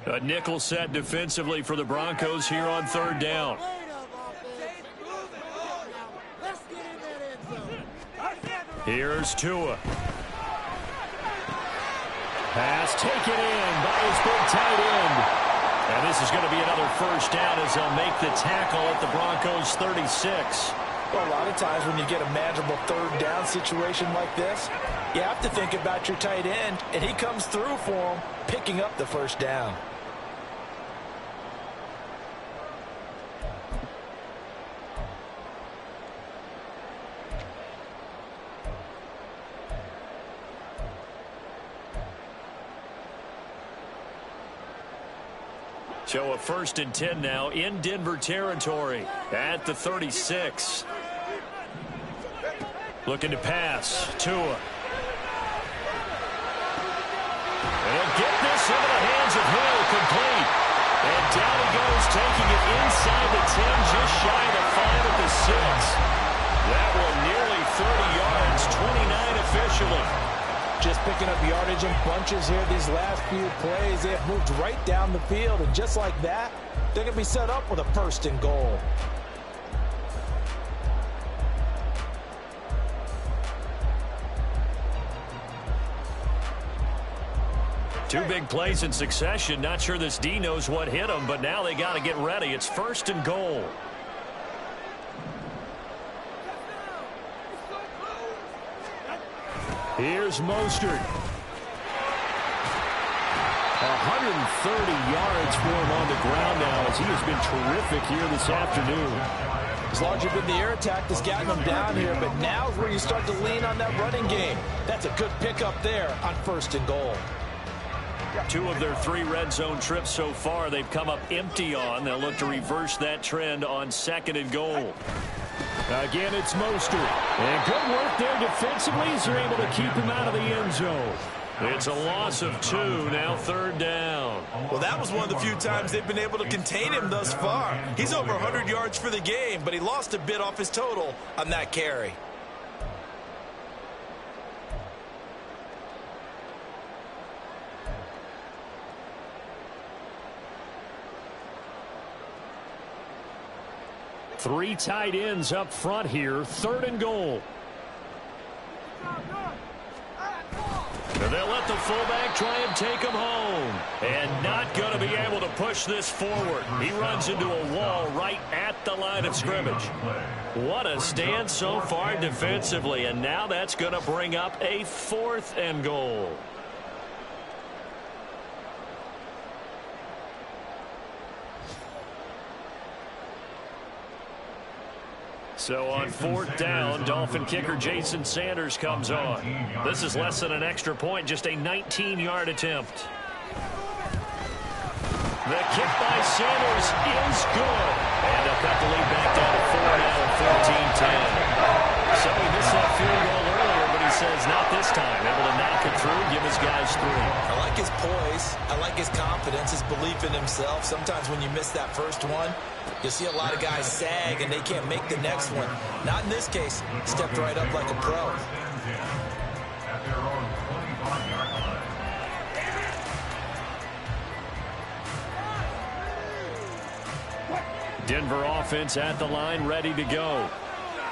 A nickel set defensively for the Broncos here on 3rd down. Here's Tua. Pass taken in by his big tight end. And this is going to be another 1st down as they'll make the tackle at the Broncos 36. Well, a lot of times when you get a manageable 3rd down situation like this, you have to think about your tight end, and he comes through for him, picking up the 1st down. So a 1st and 10 now in Denver territory at the 36. Looking to pass. Tua. They'll get this into the hands of Hill, complete. And down he goes, taking it inside the 10, just shy of the 5 at the 6. That one nearly 30 yards, 29 officially. Just picking up yardage in bunches here these last few plays. They have moved right down the field, and just like that, they're going to be set up with a 1st and goal. Two big plays in succession. Not sure this D knows what hit him, but now they got to get ready. It's 1st and goal. Here's Mostert. 130 yards for him on the ground now as he has been terrific here this afternoon. As long as you've been the air attack that's gotten them down here, but now is where you start to lean on that running game. That's a good pickup there on 1st and goal. 2 of their 3 red zone trips so far they've come up empty on. They'll look to reverse that trend on 2nd and goal. Again, it's Mostert. And good work there defensively as they're able to keep him out of the end zone. It's a loss of 2, now 3rd down. Well, that was one of the few times they've been able to contain him thus far. He's over 100 yards for the game, but he lost a bit off his total on that carry. Three tight ends up front here. 3rd and goal. And they'll let the fullback try and take him home. And not going to be able to push this forward. He runs into a wall right at the line of scrimmage. What a stand so far defensively. And now that's going to bring up a 4th and goal. So on 4th down, Dolphin kicker Jason Sanders comes on. This is less than an extra point, just a 19-yard attempt. The kick by Sanders is good. And they'll cut the lead back down to 4 now, 14-10. So he missed that field goal earlier, but he says not this time. Able to knock it through, give his guys 3. I like his poise. I like his confidence, his belief in himself. Sometimes when you miss that first one, you'll see a lot of guys sag and they can't make the next one. Not in this case. Stepped right up like a pro. At their own 25-yard line. Denver offense at the line, ready to go.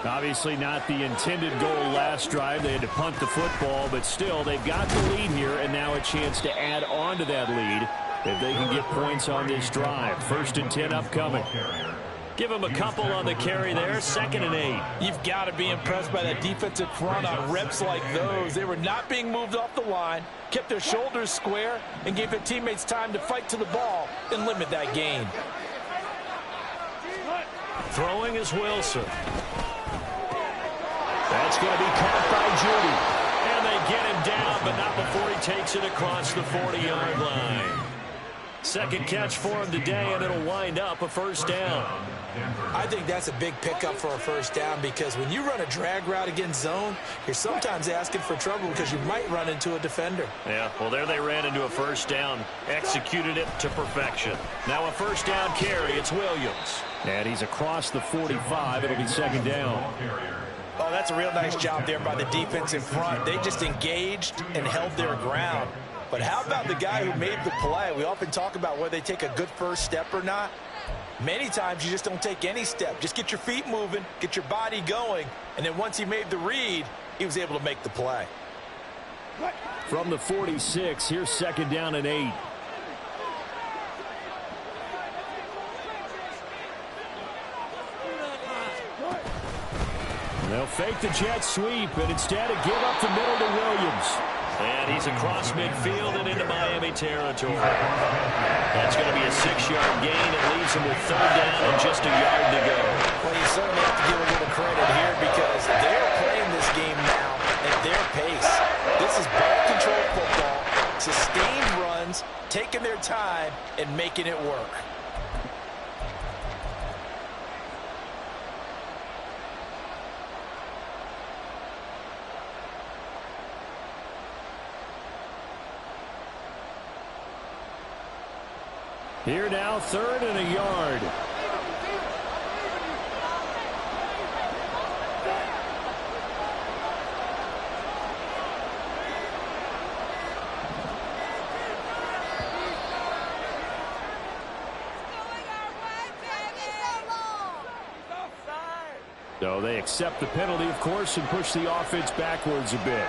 Obviously not the intended goal last drive. They had to punt the football, but still they've got the lead here and now a chance to add on to that lead if they can get points on this drive. 1st and 10 upcoming. Give him a couple on the carry there. 2nd and 8. You've got to be impressed by that defensive front on reps like those. They were not being moved off the line, kept their shoulders square, and gave their teammates time to fight to the ball and limit that gain. Throwing is Wilson. That's going to be caught by Judy. And they get him down, but not before he takes it across the 40-yard line. 2nd catch for him today, and it'll wind up a 1st down. I think that's a big pickup for a 1st down because when you run a drag route against zone, you're sometimes asking for trouble because you might run into a defender. Yeah, well, there they ran into a 1st down. Executed it to perfection. Now a 1st down carry. It's Williams. And he's across the 45. It'll be 2nd down. Oh, that's a real nice job there by the defense in front. They just engaged and held their ground. But how about the guy who made the play? We often talk about whether they take a good first step or not. Many times you just don't take any step. Just get your feet moving, get your body going, and then once he made the read, he was able to make the play. From the 46, here's 2nd down and 8. They'll fake the jet sweep, and instead of give up the middle to Williams. And he's across midfield and into Miami territory. That's going to be a 6-yard gain. It leaves him with 3rd down and just a yard to go. Well, you certainly have to give a little credit here because they're playing this game now at their pace. This is ball-controlled football, sustained runs, taking their time, and making it work. Here now, 3rd and a yard. So they accept the penalty, of course, and push the offense backwards a bit.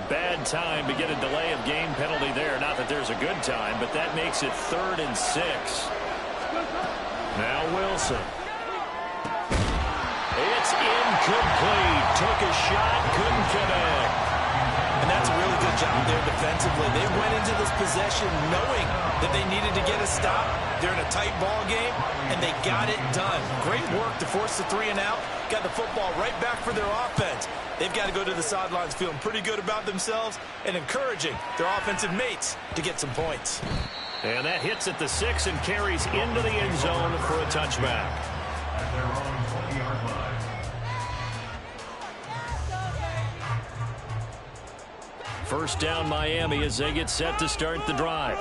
Bad time to get a delay of game penalty there. Not that there's a good time, but that makes it 3rd and 6. Now Wilson. It's incomplete. Took a shot, couldn't connect. And that's a really good job there defensively. They went into this possession knowing that they needed to get a stop. They're in a tight ball game, and they got it done. Great work to force the 3 and out. Got the football right back for their offense. They've got to go to the sidelines feeling pretty good about themselves and encouraging their offensive mates to get some points. And that hits at the 6 and carries into the end zone for a touchback. At their own 20-yard line. First down Miami as they get set to start the drive.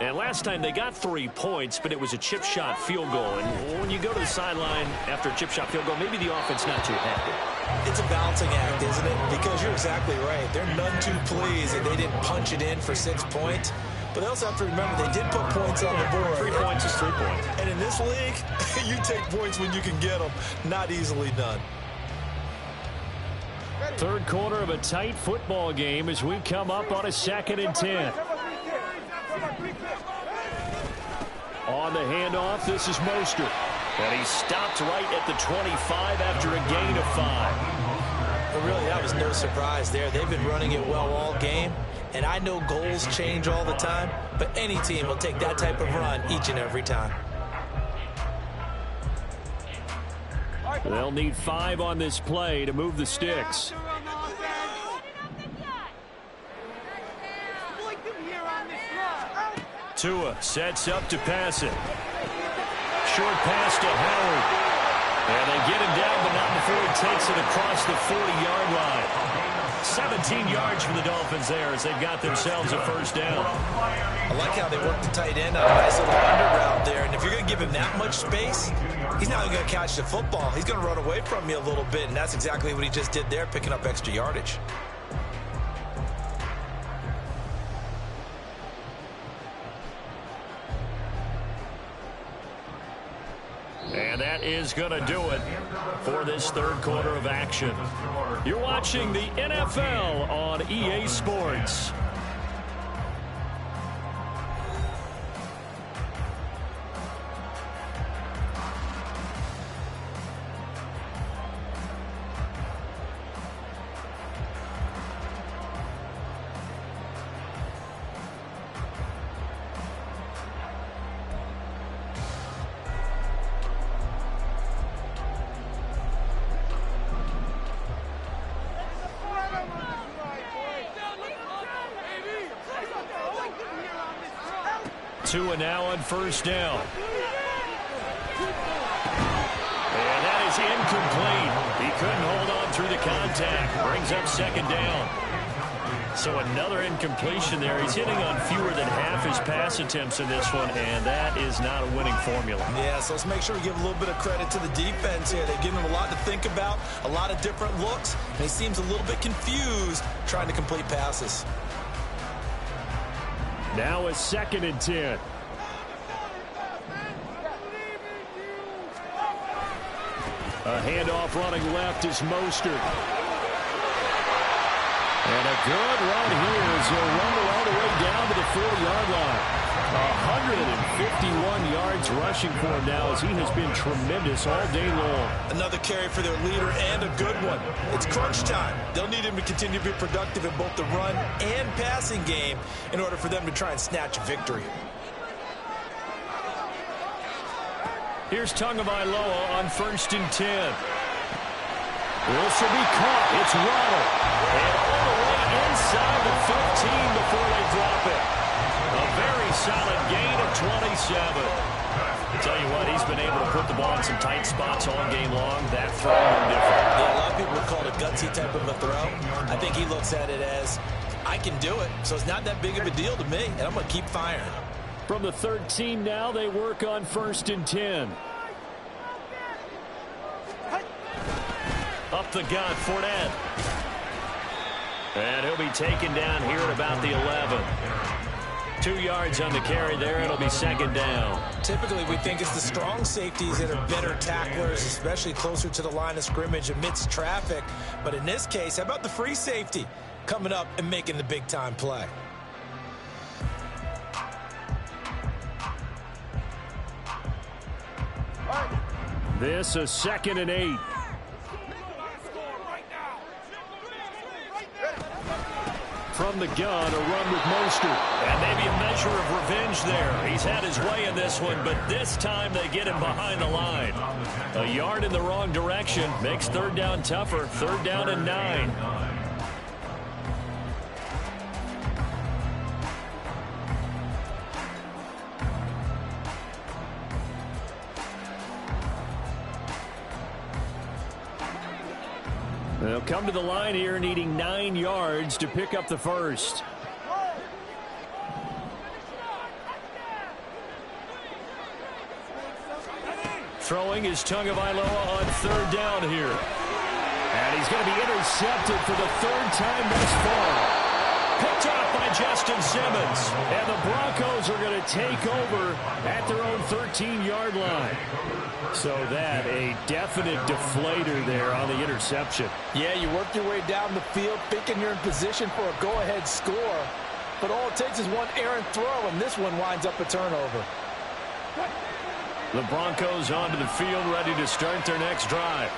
And last time they got 3 points, but it was a chip shot field goal. And when you go to the sideline after a chip shot field goal, maybe the offense not too happy. It's a balancing act, isn't it? Because you're exactly right. They're none too pleased that they didn't punch it in for 6 points. But they also have to remember they did put points on the board. 3 points is 3 points. And in this league, you take points when you can get them. Not easily done. Third quarter of a tight football game as we come up on a 2nd and 10. On the handoff, this is Mostert. And he stopped right at the 25 after a gain of 5. But really, that was no surprise there. They've been running it well all game. And I know goals change all the time, but any team will take that type of run each and every time. They'll need 5 on this play to move the sticks. Tua sets up to pass it. Short pass to Howard. And they get him down, but not before he takes it across the 40-yard line. 17 yards for the Dolphins there as they've got themselves a first down. I like how they work the tight end on a nice little underground there. And if you're going to give him that much space, he's not going to catch the football. He's going to run away from you a little bit, and that's exactly what he just did there, picking up extra yardage. And that is going to do it for this third quarter of action. You're watching the NFL on EA Sports. Tua now on first down. And that is incomplete. He couldn't hold on through the contact. Brings up second down. So another incompletion there. He's hitting on fewer than half his pass attempts in this one, and that is not a winning formula. Yeah, so let's make sure we give a little bit of credit to the defense here. They've given him a lot to think about, a lot of different looks, and he seems a little bit confused trying to complete passes. Now a 2nd and 10. A handoff running left is Mostert. And a good run here as he'll rumble all the way down to the 40-yard line. 151 yards rushing for him now as he has been tremendous all day long. Another carry for their leader and a good one. It's crunch time. They'll need him to continue to be productive in both the run and passing game in order for them to try and snatch a victory. Here's Tagovailoa on 1st and 10. This will be caught. It's Waddle. And all the way inside the 15 before they drop it. A very solid gain of 27. I tell you what, he's been able to put the ball in some tight spots all game long. That throw no different. Yeah, a lot of people would call it a gutsy type of a throw. I think he looks at it as, I can do it, so it's not that big of a deal to me, and I'm going to keep firing. From the 13 now, they work on 1st and 10. Up the gut, Fournette. And he'll be taken down here at about the 11. 2 yards on the carry there. It'll be 2nd down. Typically, we think it's the strong safeties that are better tacklers, especially closer to the line of scrimmage amidst traffic. But in this case, how about the free safety? coming up and making the big-time play. This a 2nd and 8. From the gun, a run with Mostert. And maybe a measure of revenge there. He's had his way in this one, but this time they get him behind the line. A yard in the wrong direction makes 3rd down tougher. 3rd down and 9. They'll come to the line here needing 9 yards to pick up the first. Throwing is Tagovailoa on 3rd down here. And he's going to be intercepted for the 3rd time thus far. Picked off by Justin Simmons. And the Broncos are going to take over at their own 13-yard line. So that, a definite deflator there on the interception. Yeah, you work your way down the field thinking you're in position for a go-ahead score. But all it takes is one errant throw, and this one winds up a turnover. The Broncos onto the field, ready to start their next drive.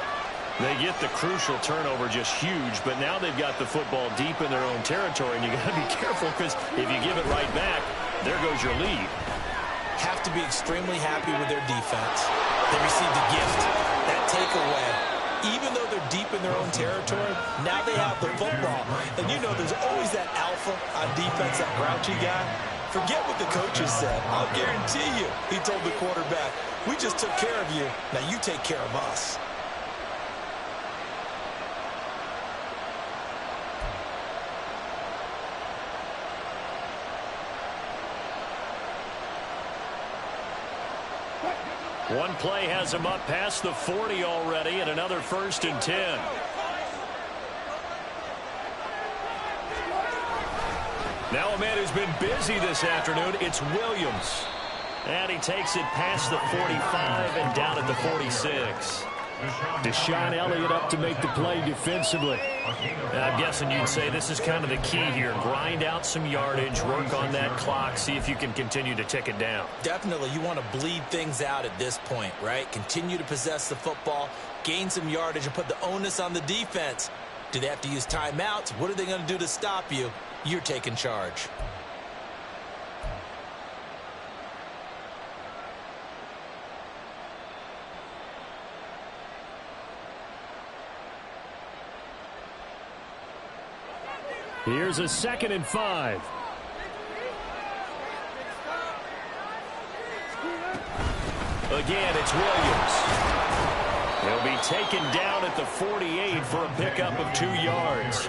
They get the crucial turnover, just huge, but now they've got the football deep in their own territory, and you got to be careful because if you give it right back, there goes your lead. Have to be extremely happy with their defense. They received a gift, that takeaway. Even though they're deep in their own territory, now they have the football. And you know there's always that alpha on defense, that grouchy guy. Forget what the coaches said. I'll guarantee you, he told the quarterback, we just took care of you. Now you take care of us. One play has him up past the 40 already, and another 1st and 10. Now a man who's been busy this afternoon, it's Williams. And he takes it past the 45 and down at the 46. Deshaun Elliott up to make the play defensively. I'm guessing you'd say this is kind of the key here. Grind out some yardage, work on that clock, see if you can continue to tick it down. Definitely, you want to bleed things out at this point, right? Continue to possess the football, gain some yardage, and put the onus on the defense. Do they have to use timeouts? What are they going to do to stop you? You're taking charge. Here's a 2nd and 5. Again, it's Williams. He'll be taken down at the 48 for a pickup of 2 yards.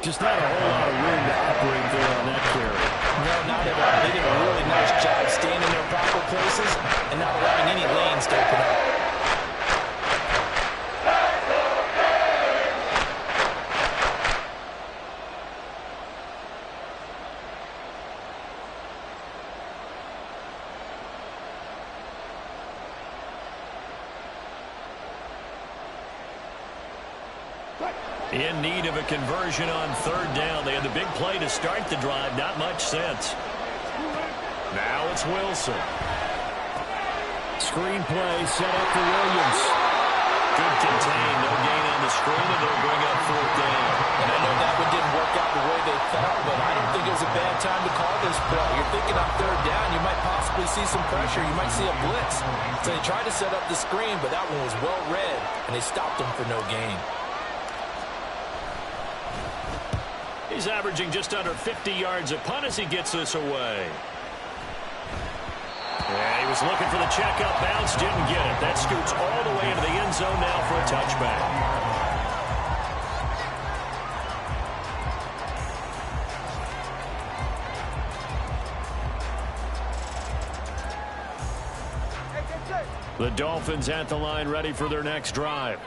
Just not a whole lot of room to operate there on that carry. No, not at all. They did a really nice job staying in their proper places and not allowing any lanes to open up. In need of a conversion on 3rd down. They had the big play to start the drive. Not much sense. Now it's Wilson. Screen play set up for Williams. Good contain. No gain on the screen, and they'll bring up 4th down. And I know that one didn't work out the way they thought, but I don't think it was a bad time to call this play. You're thinking on 3rd down, you might possibly see some pressure. You might see a blitz. So they tried to set up the screen, but that one was well read, and they stopped them for no gain. He's averaging just under 50 yards a punt as he gets this away. Yeah, he was looking for the checkup bounce, didn't get it. That scoots all the way into the end zone now for a touchback. The Dolphins at the line ready for their next drive.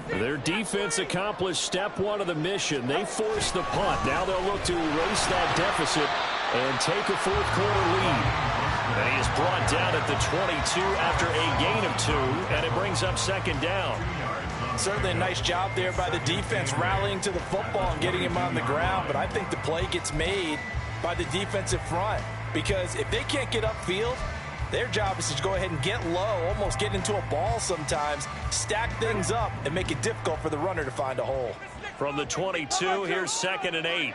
Their defense accomplished step 1 of the mission. They forced the punt. Now they'll look to erase that deficit and take a 4th quarter lead. And he is brought down at the 22 after a gain of 2, and it brings up 2nd down. Certainly a nice job there by the defense, rallying to the football and getting him on the ground. But I think the play gets made by the defensive front, because if they can't get upfield, their job is to go ahead and get low, almost get into a ball sometimes, stack things up, and make it difficult for the runner to find a hole. From the 22, here's 2nd and 8.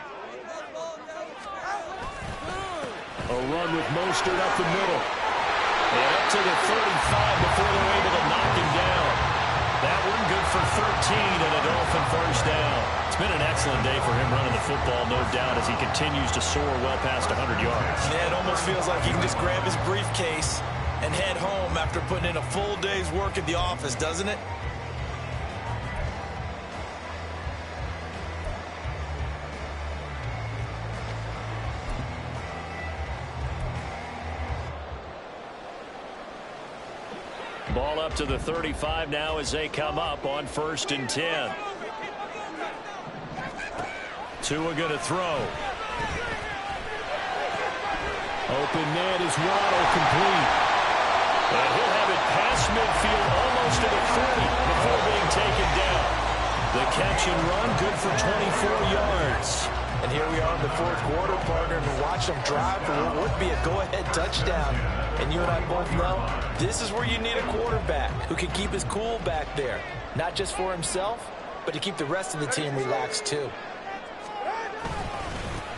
A run with Mostert up the middle. And up to the 35 before they're able to knock him down. That one good for 13 and a Dolphin first down. It's been an excellent day for him running the football, no doubt, as he continues to soar well past 100 yards. Yeah, it almost feels like he can just grab his briefcase and head home after putting in a full day's work at the office, doesn't it? Ball up to the 35 now as they come up on 1st and 10. Tua going to throw. Open net is Waddle, complete. And he'll have it past midfield almost to the 40 before being taken down. The catch and run good for 24 yards. And here we are in the 4th quarter, partner, and watch them drive for what would be a go-ahead touchdown. And you and I both know this is where you need a quarterback who can keep his cool back there. Not just for himself, but to keep the rest of the team relaxed too.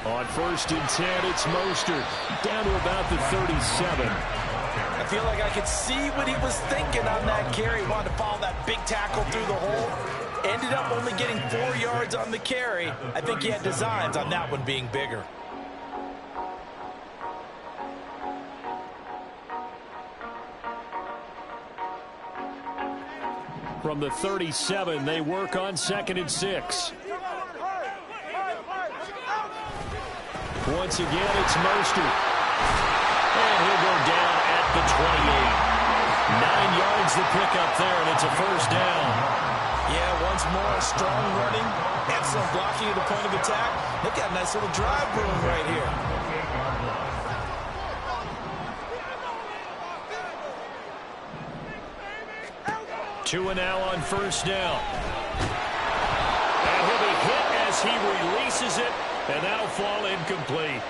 On 1st and 10, it's Mostert, down to about the 37. I feel like I could see what he was thinking on that carry. He wanted to follow that big tackle through the hole. Ended up only getting 4 yards on the carry. I think he had designs on that one being bigger. From the 37, they work on 2nd and 6. Once again, it's Mostert. And he'll go down at the 28. 9 yards the pickup there, and it's a first down. Yeah, once more, strong running, excellent blocking at the point of attack. Look at a nice little drive brewing right here. Tua now on 1st down. And he'll be hit as he releases it, and that'll fall incomplete.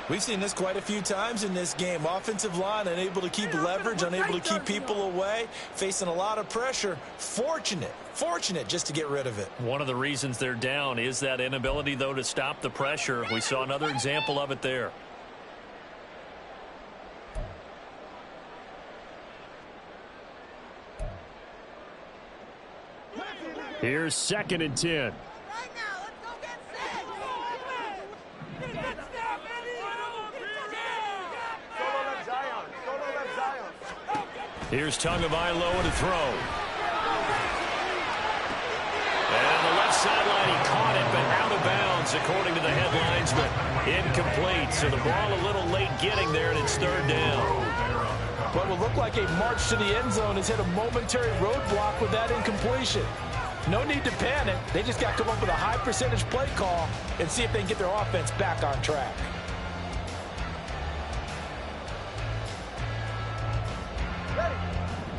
We've seen this quite a few times in this game. Offensive line unable to keep leverage, unable to keep people away, facing a lot of pressure. Fortunate just to get rid of it. One of the reasons they're down is that inability, though, to stop the pressure. We saw another example of it there. Here's 2nd and 10. Here's Tagovailoa to throw. And the left sideline, he caught it, but out of bounds, according to the headlinesman. Incomplete, so the ball a little late getting there, and it's 3rd down. What will look like a march to the end zone has hit a momentary roadblock with that incompletion. No need to panic. They just got to come up with a high percentage play call and see if they can get their offense back on track.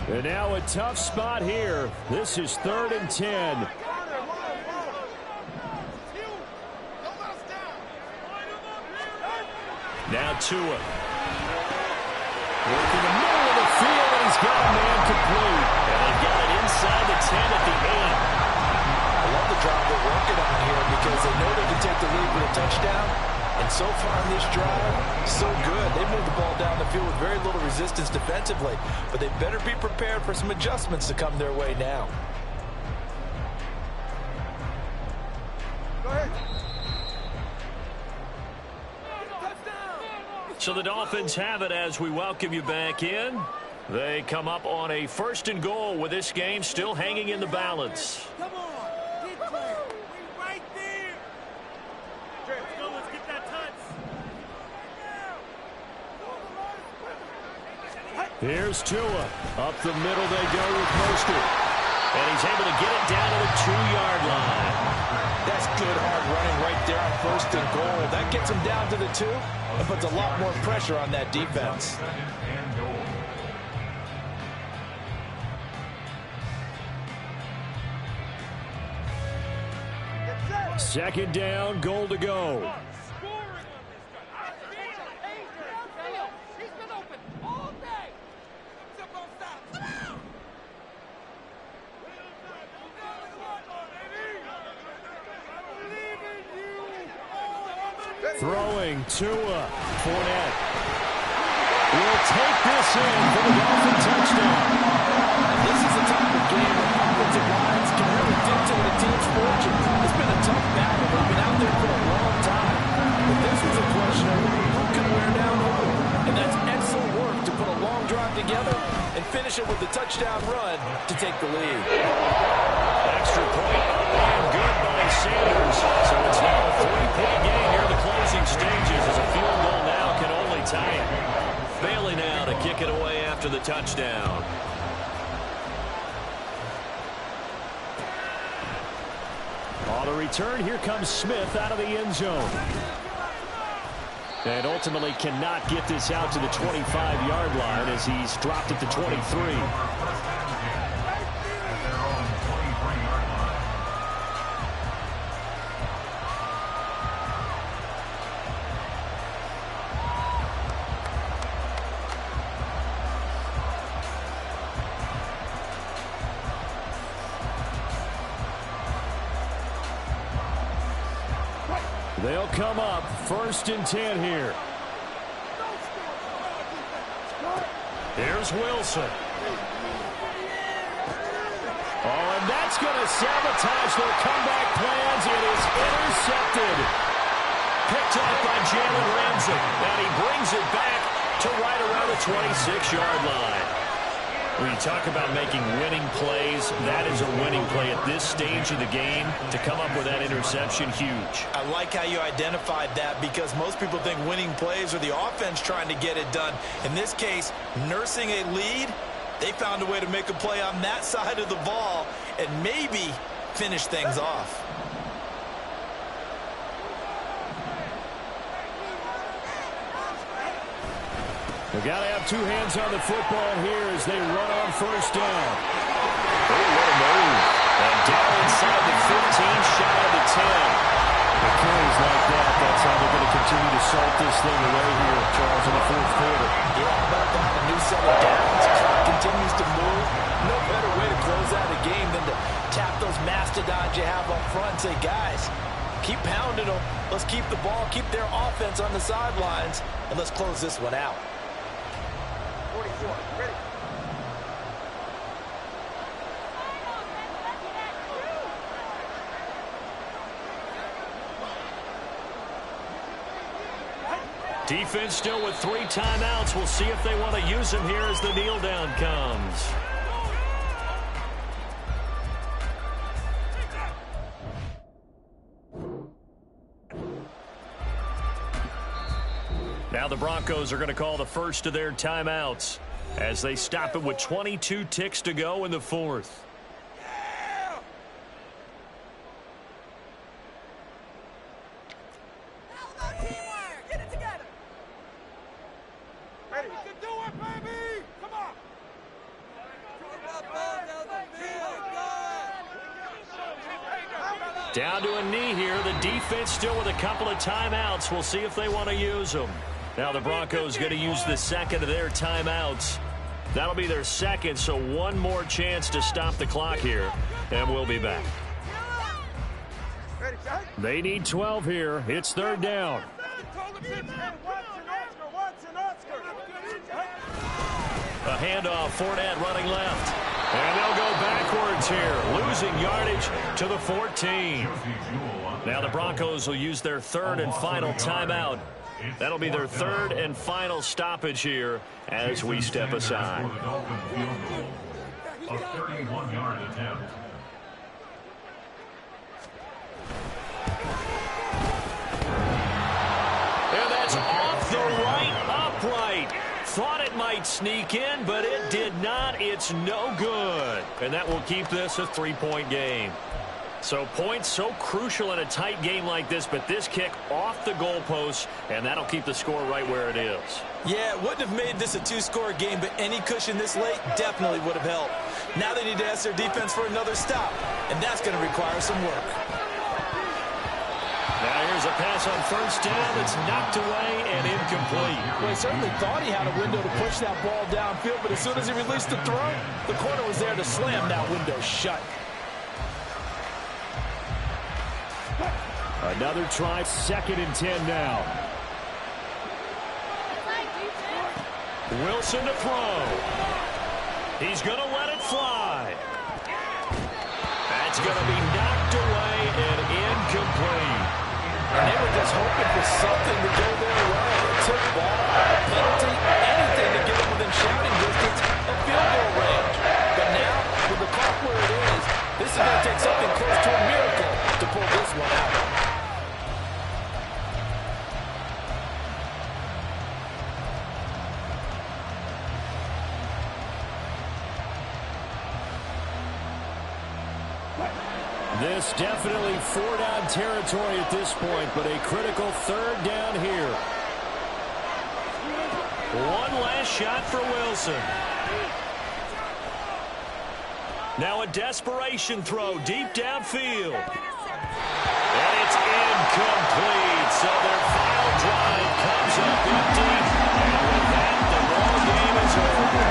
And now a tough spot here. This is 3rd and 10. Now Tua. Working the middle of the field, and he's got a man complete. And they've got it inside the 10 at the 8. I love the job they're working on here because they know they can take the lead with a touchdown. And so far on this drive, so good. They moved the ball down the field with very little resistance defensively. But they better be prepared for some adjustments to come their way now. So the Dolphins have it as we welcome you back in. They come up on a 1st and goal with this game still hanging in the balance. Come on. Get there. We right there. Let's go. Let's get that touch. Here's Tua. Up the middle they go with Mostert. And he's able to get it down to the 2-yard line. That's good hard running right there on 1st and goal. That gets him down to the 2 and puts a lot more pressure on that defense. Second down, goal to go. Throwing Tua. Fournette will take this in for the Dolphin touchdown. This is a type of game where offensive lines can really dictate a team's fortune. It's been a tough battle. They've been out there for a long time. But this was a question of who can wear down who. And that's excellent work to put a long drive together and finish it with a touchdown run to take the lead. Extra point and good by Sanders. So it's now a 3-point game here in the closing stages as a field goal now can only tie it. Bailey now to kick it away after the touchdown. On the return, here comes Smith out of the end zone. And ultimately cannot get this out to the 25-yard line as he's dropped it to 23. They'll come up 1st and 10 here. Here's Wilson. Oh, and that's going to sabotage their comeback plans. It is intercepted. Picked up by Jalen Ramsey. And he brings it back to right around the 26-yard line. When you talk about making winning plays, that is a winning play at this stage of the game. To come up with that interception, huge. I like how you identified that because most people think winning plays are the offense trying to get it done. In this case, nursing a lead, they found a way to make a play on that side of the ball and maybe finish things off. They've got to have two hands on the football here as they run on 1st down. Oh, what a move. And down inside the 15, shy of the 10. With carries like that, that's how they're going to continue to salt this thing away here, Charles, in the 4th quarter. Yeah, how about that? A new set of downs. Clock continues to move. No better way to close out a game than to tap those mastodons you have up front and say, guys, keep pounding them. Let's keep the ball, keep their offense on the sidelines, and let's close this one out. 44, ready. Defense still with 3 timeouts. We'll see if they want to use them here as the kneel down comes. Now the Broncos are going to call the first of their timeouts as they stop it with 22 ticks to go in the 4th. Ready? You can do it, baby! Come on! Down to a knee here. The defense still with a couple of timeouts. We'll see if they want to use them. Now the Broncos going to use the second of their timeouts. That'll be their second, so one more chance to stop the clock here, and we'll be back. They need 12 here. It's 3rd down. A handoff, Fournette running left. And they'll go backwards here, losing yardage to the 14. Now the Broncos will use their 3rd and final timeout. That'll be their 3rd and final stoppage here as we step aside. A 31-yard attempt. And that's off the right upright. Thought it might sneak in, but it did not. It's no good. And that will keep this a 3-point game. So points so crucial in a tight game like this, but this kick off the goalpost, and that'll keep the score right where it is. Yeah, it wouldn't have made this a 2-score game, but any cushion this late definitely would have helped. Now they need to ask their defense for another stop, and that's going to require some work. Here's a pass on first down that's knocked away and incomplete. Well, he certainly thought he had a window to push that ball downfield, but as soon as he released the throw, the corner was there to slam that window shut. Another try, 2nd and 10 now. Wilson to throw. He's going to let it fly. That's going to be knocked away and incomplete. And they were just hoping for something to go their way. A tip ball, a penalty, anything to get them within shouting distance of field goal range. But now, with the clock where it is, this is going to take something close to a miracle to pull this one out. This definitely 4-down territory at this point, but a critical 3rd down here. One last shot for Wilson. Now a desperation throw deep downfield. And it's incomplete. So their final drive comes up empty. And with that, the ball game is over.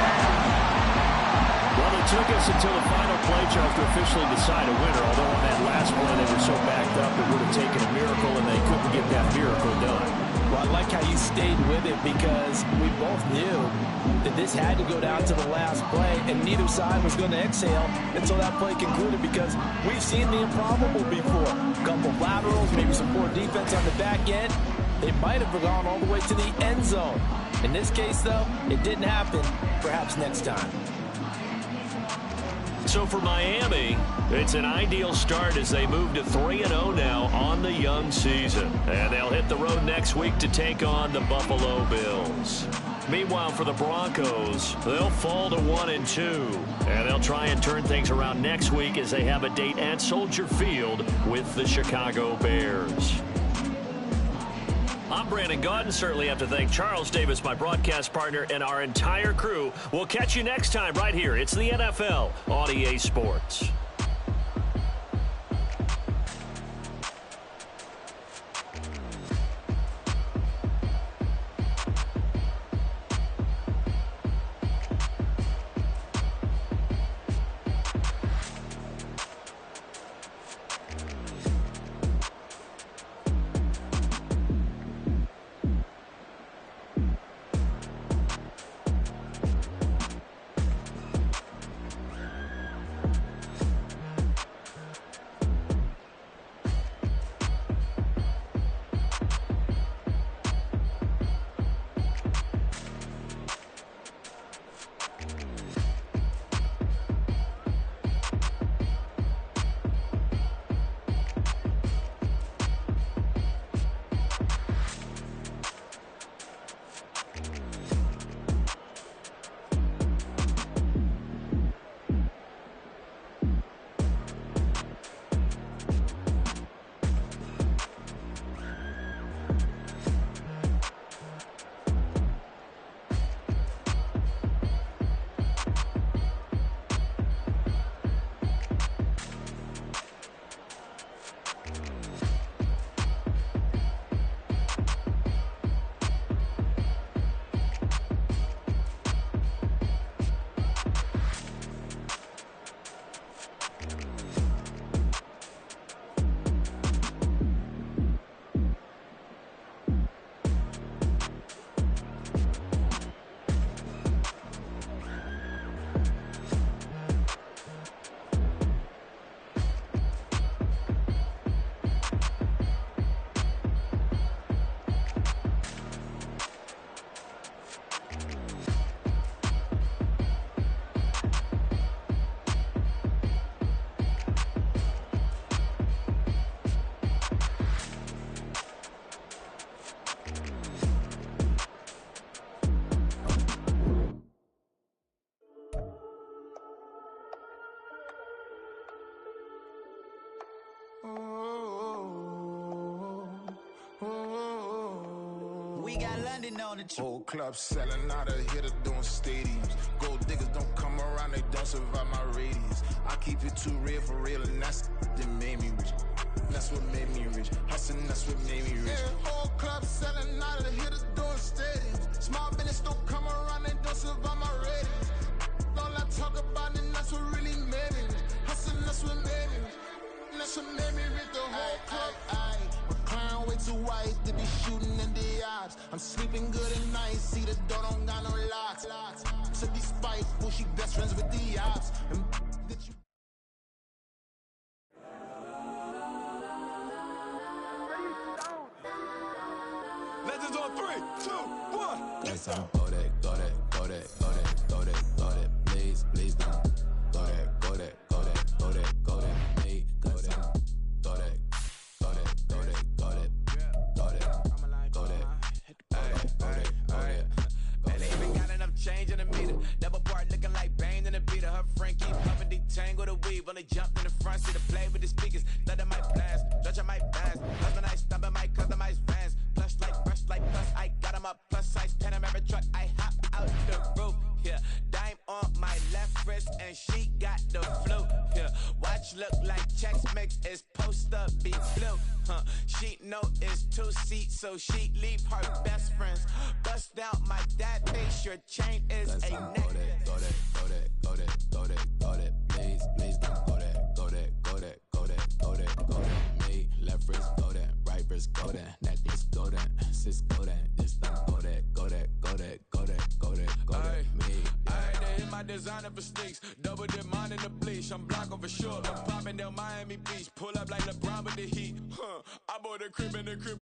Well, it took us until the final play, Charles, to officially decide a winner, although on that last play they were so backed up it would have taken a miracle, and they couldn't get that miracle done. Well, I like how you stayed with it because we both knew that this had to go down to the last play, and neither side was going to exhale until that play concluded because we've seen the improbable before. A couple of laterals, maybe some poor defense on the back end. They might have gone all the way to the end zone. In this case, though, it didn't happen. Perhaps next time. So for Miami, it's an ideal start as they move to 3-0 now on the young season. And they'll hit the road next week to take on the Buffalo Bills. Meanwhile, for the Broncos, they'll fall to 1-2. And they'll try and turn things around next week as they have a date at Soldier Field with the Chicago Bears. I'm Brandon Gaudin. Certainly have to thank Charles Davis, my broadcast partner, and our entire crew. We'll catch you next time right here. It's the NFL on EA Sports. We got London on the trip. Whole club selling out of here to doing stadiums. Gold diggers don't come around, they don't survive my radius. I keep it too real for real, and that's that made me rich. That's what made me rich. Hustling, that's what made me rich. Yeah, whole club selling out of the hitters doing stadiums. Small business don't come around and don't survive my ratings. All I talk about it, that's what really made me rich. Hustling, that's what made me rich. That's what made me rich. The whole club. My clown way too white to be shooting in the ops. I'm sleeping good at night. See the door don't got no locks. To be spiteful, she best friends with the ops. And that you. Legends on 3, 2, 1. Yes, I'm go that, go that, go that, go that, go that, go that. Please, please don't. Go that, go that, go that, go that, go that. Me, go that, go that, go that, go that, go that, go that, go that. Man, they even got enough change in the meter. Double part looking like Bane in the beater. Her friend keep pumping detangle the weave. Only jumped in the front seat to play with the speakers. Thunder might blast, stretch my fast. Husband I stumble my customized vans. Plush like brush like plus. I got him up plus size Panamera truck. I hop out the roof. Yeah, dime on my left wrist and she got the flu. Yeah, watch look like checks mix is post up be blue. She know it's 2 seats, so she leave her best friends. Bust out my dad face. Your chain is a necklace. Go that, go that, go that, go that, go that. Please, please don't go that, go that, go that, go that, go that, go that. Me, left wrist go that, right wrist go that, necklace go that, sis go that, this don't go that, go that, go that, go that, go that, go that. Me, I had to hit my designer for sneaks. Double dip mine in the bleach. I'm Blanco for sure. I'm popping down Miami Beach. Pull up like LeBron with the heat. I bought a crib in the crib.